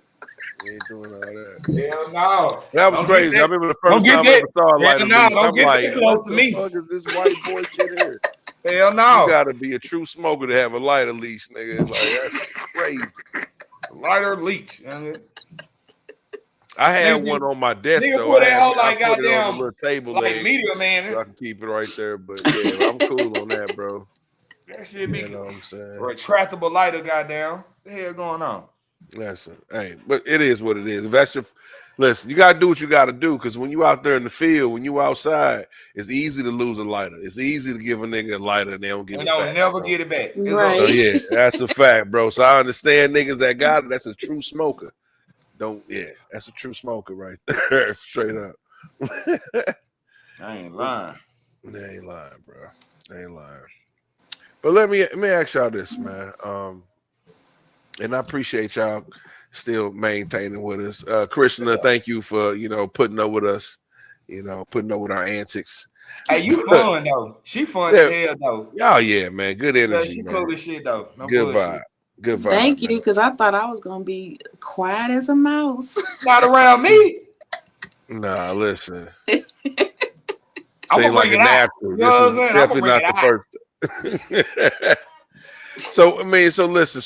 We ain't doing all that. Hell no. That was crazy. I remember the first time I ever saw a lighter. Don't get like, close to me. What the fuck is this white boy shit here? Hell no. You gotta be a true smoker to have a lighter leash, nigga. Like, that's crazy. Lighter leech. I had Nigga, one on my desk nigga though. put that hoe I like put it on the goddamn little table like leg media man. so I can keep it right there. But yeah, I'm cool on that, bro. That shit be You know what I'm saying? retractable lighter, goddamn. What the hell going on? Hey, but it is what it is. If that's your listen, you gotta do what you gotta do because when you out there in the field, when you outside, it's easy to lose a lighter. It's easy to give a nigga a lighter and they don't give And it don't back. never get it back. Right. So yeah, that's a fact, bro. So I understand niggas that got it. That's a true smoker. That's a true smoker right there, straight up. I ain't lying. They ain't lying, bro. They ain't lying. But let me ask y'all this, man. And I appreciate y'all still maintaining with us. Krishna, thank you for putting up with us, putting up with our antics. Hey, you fun though. She fun as hell though. Oh yeah, man. Good energy, She man. cool as shit though. No Good bullshit. vibe. Good vibe. Thank you, man. because I thought I was gonna be quiet as a mouse. Not around me. Nah, listen. I'm Seems gonna like bring a it out. natural. You know This what is I'm saying? I'm definitely gonna not bring the first. So listen.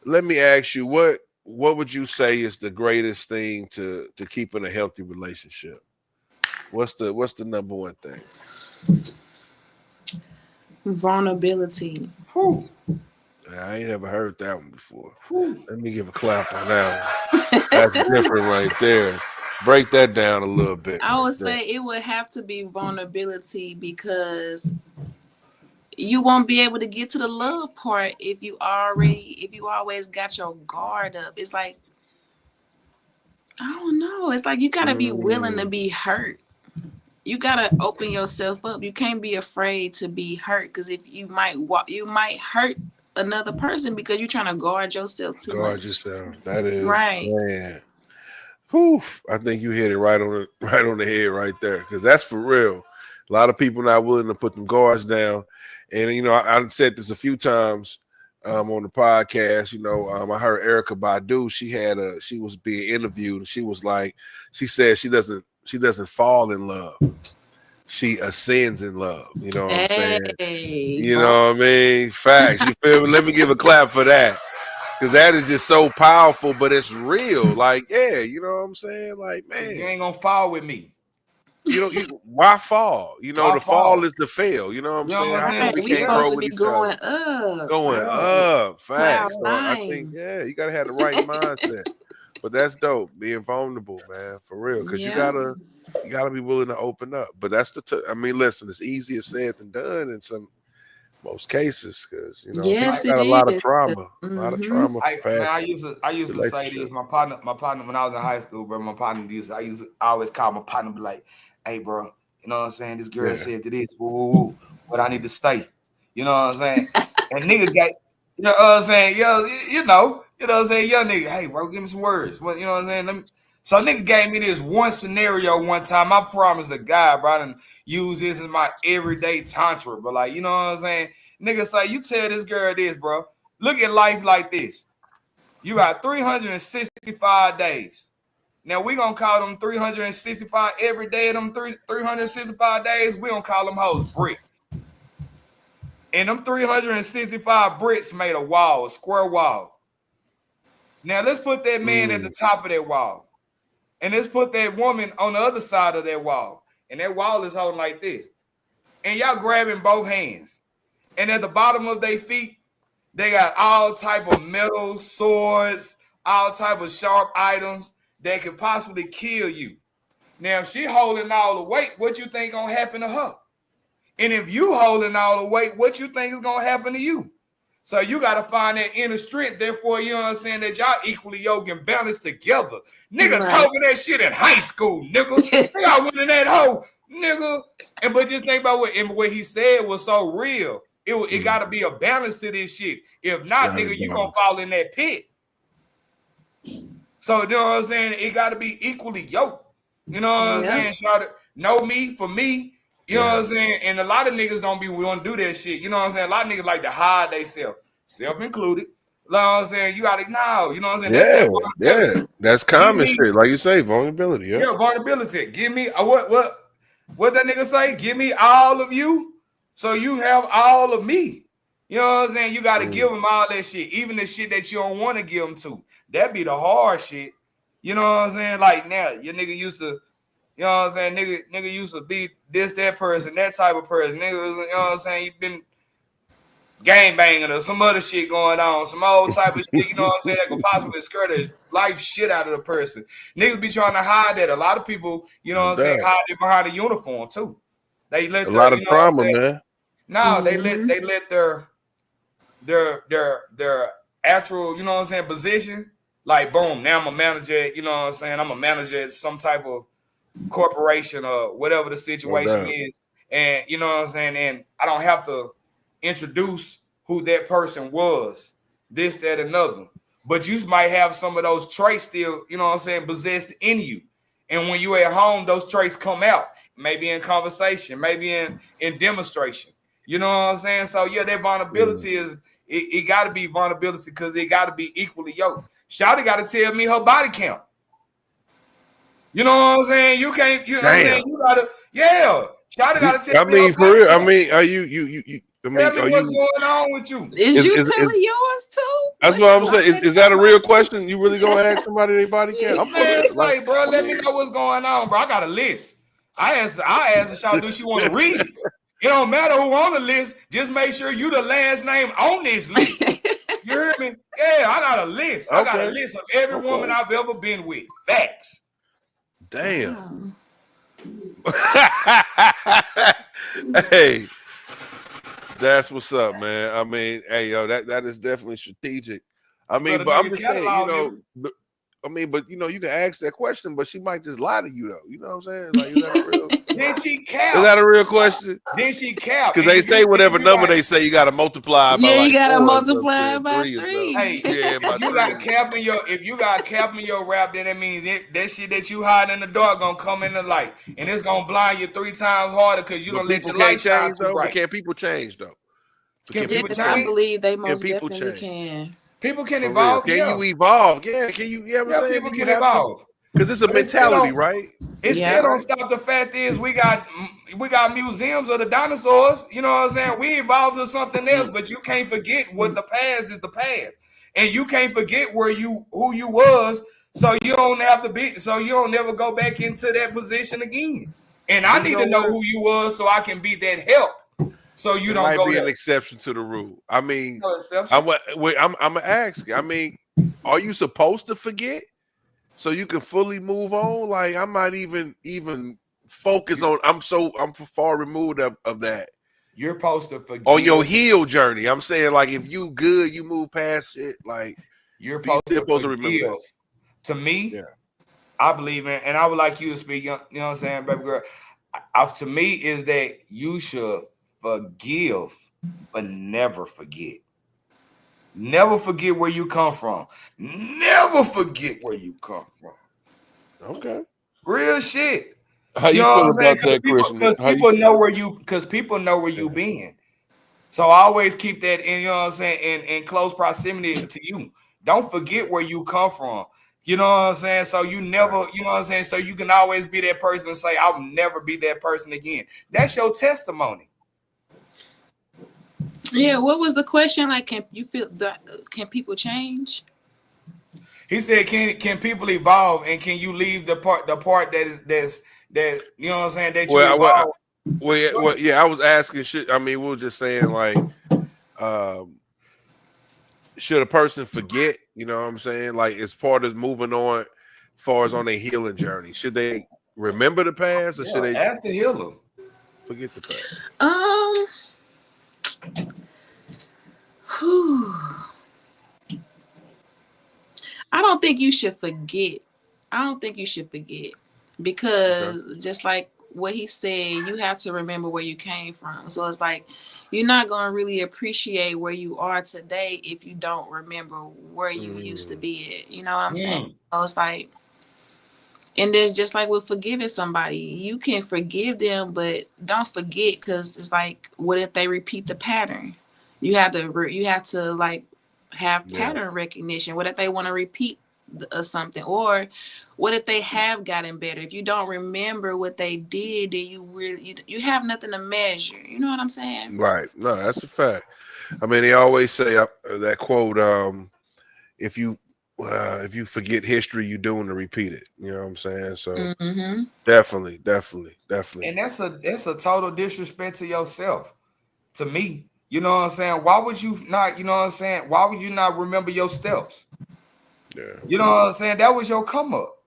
Let me ask you, what would you say is the greatest thing to keeping a healthy relationship? What's the number one thing? Vulnerability. Whew. I ain't ever heard that one before. Whew. Let me give a clap on that one. That's different right there. Break that down a little bit. I would say it would have to be vulnerability because you won't be able to get to the love part if you always got your guard up. It's like, I don't know. It's like you gotta be willing to be hurt. You gotta open yourself up. You can't be afraid to be hurt because if you might hurt another person because you're trying to guard yourself too much. Guard yourself. That is right. Man. Whew, I think you hit it right on the head right there because that's for real. A lot of people not willing to put them guards down, and I said this a few times on the podcast. I heard Erica Badu. She was being interviewed, and she said she doesn't fall in love. She ascends in love. You know what I'm saying? You know what I mean? Facts. You feel me? Let me give a clap for that. Because that is just so powerful, but it's real. Like, yeah, you know what I'm saying? Like, man. You ain't gonna fall with me. Why fall? Why the fall is the fail. You know what I'm saying? What I'm How come we can't supposed grow to with be each going other? up. Going up. Facts. So I nine. think, you got to have the right mindset. But that's dope. Being vulnerable, man, for real. Because you gotta be willing to open up. But that's listen, it's easier said than done in most cases, because Yes, got a lot of trauma. A lot of trauma. I used to say this. My partner, when I was in high school, bro, my partner I always call my partner, be like, hey, bro, you know what I'm saying? This girl said to this, woo, but I need to stay. You know what I'm saying? And nigga got, you know what I'm saying? You know what I'm saying? Young nigga, hey, bro, give me some words. What, you know what I'm saying? So nigga gave me this one scenario one time. I promised the guy, bro, I done use this as my everyday tantra, but like, you know what I'm saying? Nigga say, you tell this girl this, bro. Look at life like this. You got 365 days. Now we gonna call them 365 every day of them 365 days. We gonna call them hoes bricks. And them 365 bricks made a square wall. Now let's put that man at the top of that wall. And let's put that woman on the other side of that wall. And that wall is holding like this. And y'all grabbing both hands. And at the bottom of their feet, they got all type of metal, swords, all type of sharp items that could possibly kill you. Now, if she holding all the weight, what you think gonna happen to her? And if you holding all the weight, what you think is gonna happen to you? So you got to find that inner strength. Therefore, you know what I'm saying, that y'all equally yoked and balanced together. Nigga told me that shit in high school, nigga. I went in that hole, nigga. But just think about what he said was so real. It got to be a balance to this shit. If not, nigga, you going to fall in that pit. So, you know what I'm saying? It got to be equally yoked. You know what I'm saying? Shout out, know me for me. You know what I'm saying? And a lot of niggas don't be want to do that shit. You know what I'm saying? A lot of niggas like to hide themselves, self included. You know what I'm saying? You got to know. You know what I'm saying? That's common shit. Like you say, vulnerability. Yeah, vulnerability. Give me what that nigga say? Give me all of you, so you have all of me. You know what I'm saying? You got to give them all that shit, even the shit that you don't want to give them to. That be the hard shit. You know what I'm saying? Like now, your nigga used to, you know what I'm saying? Nigga used to be this, that person, that type of person. Nigga, you know what I'm saying? You been gang banging or some other shit going on, some old type of shit, you know what I'm saying, that could possibly scare the life shit out of the person. Niggas be trying to hide that. A lot of people, you know what I'm saying, hide it behind a uniform too. They let a lot of trauma, man. No, they let their actual, you know what I'm saying, position, like boom, now I'm a manager, you know what I'm saying, I'm a manager at some type of corporation or whatever the situation is. And you know what I'm saying, and I don't have to introduce who that person was, this, that, another. But you might have some of those traits still, you know what I'm saying, possessed in you. And when you at home, those traits come out, maybe in conversation, maybe in demonstration. You know what I'm saying? So yeah, that vulnerability is it got to be vulnerability because it got to be equally yoked. Shawty got to tell me her body count. You know what I'm saying? You can't. You know what I'm saying? You gotta. Yeah. Shawty got to tell me. I mean, for real. I mean, are you? I mean, tell me what's going on with you. Is you telling yours too? That's what I'm saying. Is that a real question? You really gonna ask somebody their body count? I'm saying, bro, let me know what's going on, bro. I got a list. I asked the Shawty, do she want to read it? It don't matter who on the list. Just make sure you the last name on this list. You hear me? Yeah, I got a list. I got a list of every woman I've ever been with. Facts. Damn. Hey, that's what's up, man. I mean, hey, yo, that is definitely strategic. I mean, but I'm just saying, you know, I mean, but you know, you can ask that question, but she might just lie to you, though. You know what I'm saying? Like, is that a real? Then she cap. Is that a real question? Then she cap. Because they say whatever number they say, you got to multiply. Yeah, by like you got to 4 multiply by 3. Hey, yeah, if you got cap in your, if you got cap in your rap, then that means that shit that you hide in the dark gonna come in the light, and it's gonna blind you 3 times harder because you don't let your light shine too bright. Can people change though? Can people change? I believe they most definitely can. People can evolve. Can you evolve? Yeah. Can you? Yeah, I'm saying people can evolve. Because it's a mentality, right? It still don't stop. The fact is, we got museums of the dinosaurs. You know what I'm saying? We evolved to something else, but you can't forget what the past is. The past, and you can't forget who you was. So you don't have to be. So you don't never go back into that position again. And I need to know who you was so I can be that help. So you don't go. Might be an exception to the rule. I mean, I'm gonna ask. I mean, are you supposed to forget so you can fully move on? Like I'm not even focus on. I'm far removed of that. You're supposed to forget on your heal journey. I'm saying like if you good, you move past it. Like you're supposed to remember that. To me, I believe in, and I would like you to speak. You know what I'm saying, baby girl. To me, is that you should forgive, but never forget. Never forget where you come from. Never forget where you come from. Okay. Real shit. How you feel about that, Christian? Because people know where you been. So I always keep that in, you know what I'm saying, in close proximity to you. Don't forget where you come from. You know what I'm saying? So you never, you know what I'm saying? So you can always be that person and say, I'll never be that person again. That's your testimony. Yeah, what was the question? Like, can people change? He said, can people evolve, and can you leave the part that's you know what I'm saying, that you evolve? Well, yeah, I was asking shit. I mean, we were just saying like should a person forget, you know what I'm saying? Like as part of moving on as far as on their healing journey. Should they remember the past or should they ask the healer? Forget the past. I don't think you should forget. Because just like what he said, you have to remember where you came from. So it's like you're not going to really appreciate where you are today if you don't remember where you used to be at. You know what I'm saying? So it's like, and then just like with forgiving somebody, you can forgive them, but don't forget, because it's like, what if they repeat the pattern? You have to like have pattern recognition. What if they want to repeat something, or what if they have gotten better? If you don't remember what they did, then you have nothing to measure. You know what I'm saying? Right. No, that's a fact. I mean, they always say that quote, if you forget history, you're doomed to repeat it. You know what I'm saying? So definitely. And that's a total disrespect to yourself. To me, you know what I'm saying? Why would you not? You know what I'm saying? Why would you not remember your steps? Yeah. You know what I'm saying? That was your come up.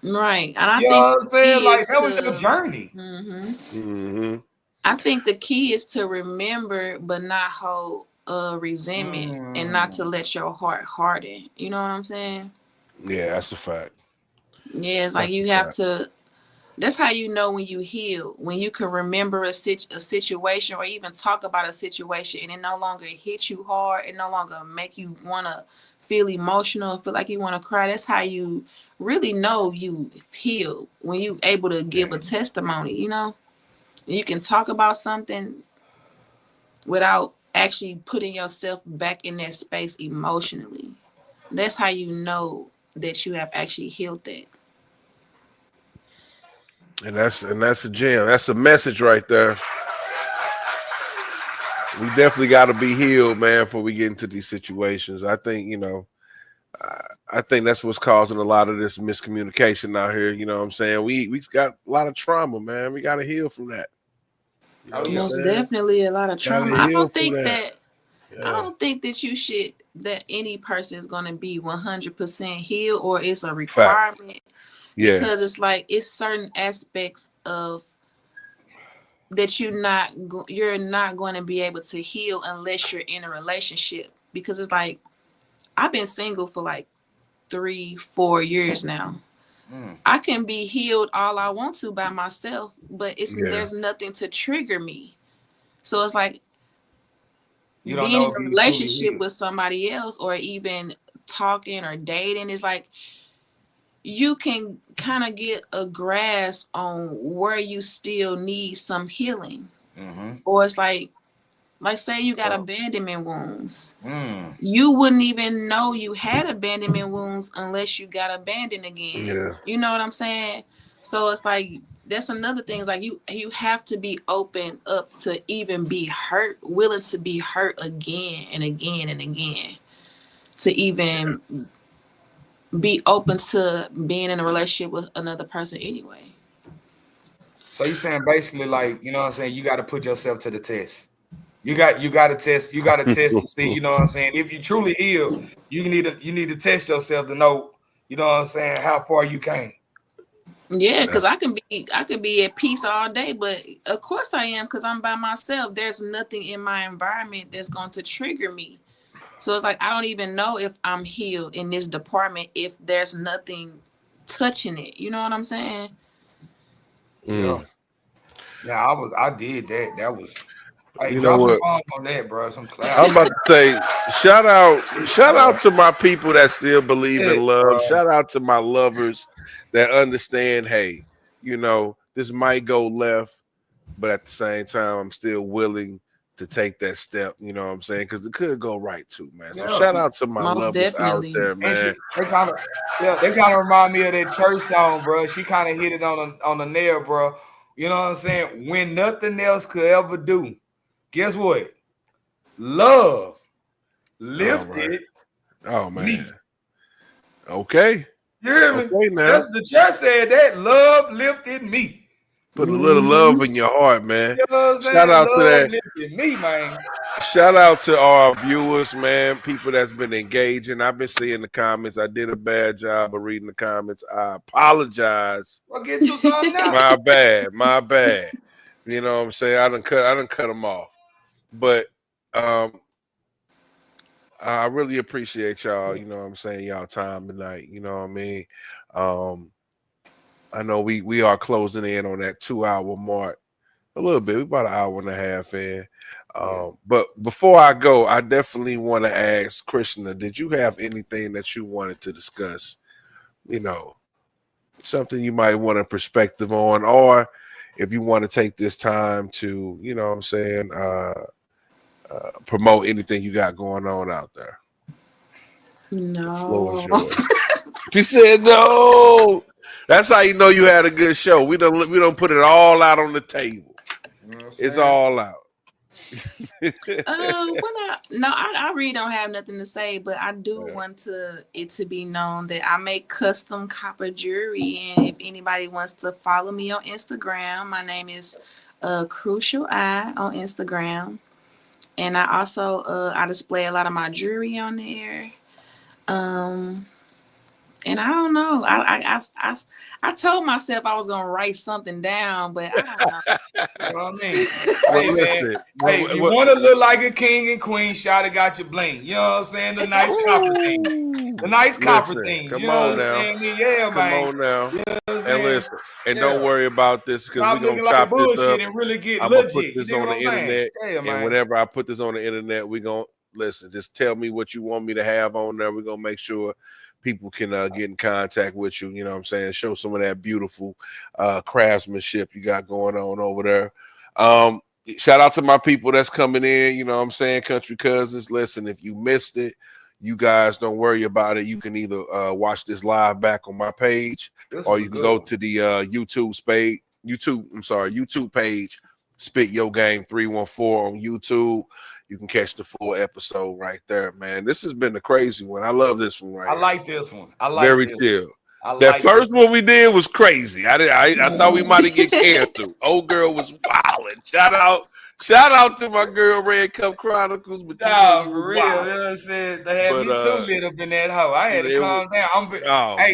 Right. And I You know think what I'm saying? Like that was your to journey. I think the key is to remember, but not hold resentment and not to let your heart harden. You know what I'm saying? Yeah, that's a fact. Yeah, it's like you have to. That's how you know when you heal, when you can remember a situation or even talk about a situation and it no longer hits you hard, it no longer make you want to feel emotional, feel like you want to cry. That's how you really know you heal, when you able to give a testimony, you know? You can talk about something without actually putting yourself back in that space emotionally. That's how you know that you have actually healed that. And that's a gem. That's a message right there. We definitely got to be healed, man, before we get into these situations. I think, you know, I think that's what's causing a lot of this miscommunication out here. You know what I'm saying? We got a lot of trauma, man. We got to heal from that. You know Most definitely a lot of trauma. I don't think that you should, that any person is going to be 100% healed or it's a requirement. Because it's like, it's certain aspects of that you're not going to be able to heal unless you're in a relationship. Because it's like, I've been single for like 3-4 years now. I can be healed all I want to by myself, but there's nothing to trigger me. So it's like being in a relationship with somebody else or even talking or dating is like, you can kind of get a grasp on where you still need some healing. Or it's like say you got abandonment wounds. You wouldn't even know you had abandonment wounds unless you got abandoned again. Yeah. You know what I'm saying? So it's like, that's another thing. It's like you have to be open up to even be hurt, willing to be hurt again and again and again, to even be open to being in a relationship with another person anyway. So you're saying basically, like, you know what I'm saying, you got to put yourself to the test. You got to test to see, you know what I'm saying, if you truly heal, you need to test yourself to know, you know what I'm saying, how far you came. Yeah, because I could be at peace all day, but of course I am, because I'm by myself. There's nothing in my environment that's going to trigger me. So it's like, I don't even know if I'm healed in this department if there's nothing touching it. You know what I'm saying? Yeah. Yeah, I did that. That was, hey, you drop know some what? bombs on that, bro. Some cloud. I'm about to say, shout out to my people that still believe in love. Shout out to my lovers that understand, hey, you know, this might go left, but at the same time, I'm still willing to take that step. You know what I'm saying? Because it could go right too, man. So shout out to my lovers out there, man. They kind of remind me of that church song, bro. She kind of hit it on the nail, bro. You know what I'm saying? When nothing else could ever do, guess what? Love lifted. Oh man. Me. Okay. You hear me? Okay, now. The church said that love lifted me. Put a little love in your heart, man. You know what I'm saying? Shout out to that. Lifted me, man. Shout out to our viewers, man. People that's been engaging. I've been seeing the comments. I did a bad job of reading the comments. I apologize. I'll get to something now. My bad. You know what I'm saying? I done cut them off. But I really appreciate y'all, you know what I'm saying, y'all time tonight. You know what I mean? I know we are closing in on that 2-hour mark. A little bit. We're about an hour and a half in. But before I go, I definitely want to ask Krishna, did you have anything that you wanted to discuss? You know, something you might want a perspective on, or if you want to take this time to, you know what I'm saying, promote anything you got going on out there. No. The floor is yours. She said no. That's how you know you had a good show. We don't put it all out on the table. You know it's all out. I really don't have nothing to say, but I do want it to be known that I make custom copper jewelry, and if anybody wants to follow me on Instagram, my name is Crucial Eye on Instagram, and I also I display a lot of my jewelry on there. And I don't know. I told myself I was gonna write something down, but I don't know. You know what I mean? Hey, man. Hey, you want to look like a king and queen, Shawty got your bling. You know what I'm saying? The nice copper thing. The nice copper thing. Come you know on what I'm saying? Yeah, man. Come on now. You know what I'm And saying? listen, and don't worry about this because we're gonna like chop this up. and really get I'm legit. gonna put this on the internet, and whenever I put this on the internet, we're gonna listen. Just tell me what you want me to have on there. We're gonna make sure people can get in contact with you. You know what I'm saying? Show some of that beautiful craftsmanship you got going on over there. Shout out to my people that's coming in. You know what I'm saying? Country Cousins. Listen, if you missed it, you guys don't worry about it. You can either watch this live back on my page, or you can go to the YouTube page, Spit Your Game 314 on YouTube. You can catch the full episode right there, man. This has been a crazy one. I love this one right I here. like this one. I like very this chill. One. That first one we did was crazy. I thought we might have get canceled. Old girl was wilding. Shout out to my girl Red Cup Chronicles. But for real, you know what I'm saying? They had me too lit up in that hoe. I had to calm down.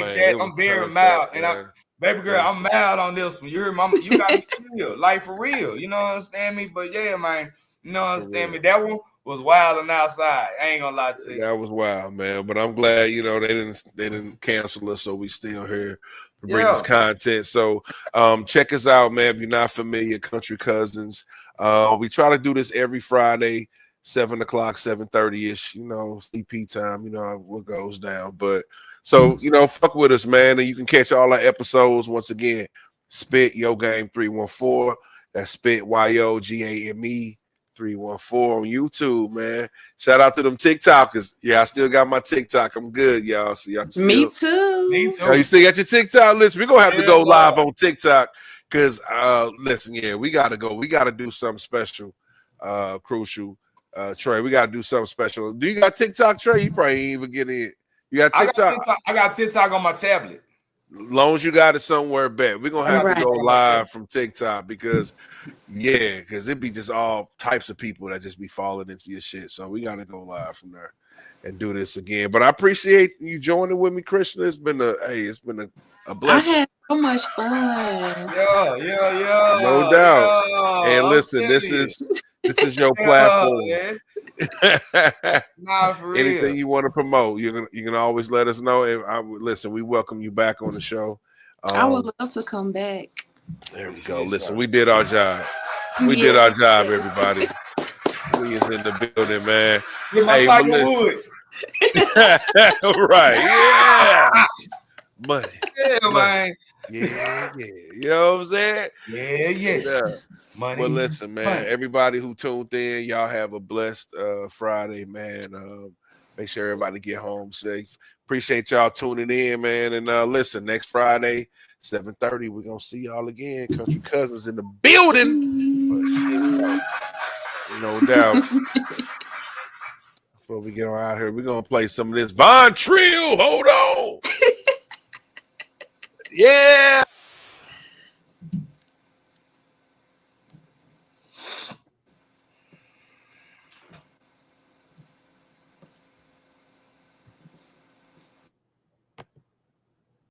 Chad, I'm very mild, and baby girl, I'm mild on this one. You heard, mama? You got me chill, like for real. You know what I'm saying? Me, but yeah, man. You know what I'm saying? Me, that one was wild and outside. I ain't gonna lie to you. That was wild, man. But I'm glad, you know, they didn't cancel us, so we still here to bring this content. So check us out, man. If you're not familiar, Country Cousins. We try to do this every Friday, 7 o'clock, 7:30-ish, you know, CP time, you know what goes down. But so, you know, fuck with us, man. And you can catch all our episodes once again. Spit Your Game 314. That's Spit YOGAME 314 on YouTube, man. Shout out to them TikTokers. Yeah, I still got my TikTok. I'm good, y'all. So y'all still... Me too. Oh, you still got your TikTok? Listen, we're gonna have to go live on TikTok because listen, we gotta go. We gotta do something special. Crucial. Trey, we gotta do something special. Do you got TikTok, Trey? You probably ain't even get in. You got TikTok? I got TikTok on my tablet. Long as you got it somewhere back, we're gonna have to go live from TikTok because it'd be just all types of people that just be falling into your shit. So we gotta go live from there and do this again. But I appreciate you joining with me, Krishna. It's been a blessing. I had so much fun. Yeah. No doubt. And listen, this is your platform. Nah, for real. Anything you want to promote, you can always let us know. And listen, we welcome you back on the show. I would love to come back. There we go. Listen, we did our job. We did our job, everybody. We is in the building, man. Hey, Woods. Right. Yeah. Money. Yeah, man. Yeah. You know what I'm saying? Yeah. Money. Well, listen, man. Everybody who tuned in, y'all have a blessed Friday, man. Make sure everybody get home safe. Appreciate y'all tuning in, man. And listen, next Friday, 7:30, we're gonna see y'all again. Country Cousins in the building. No doubt. Before we get on out here, we're gonna play some of this Von Trill. Hold on. Yeah.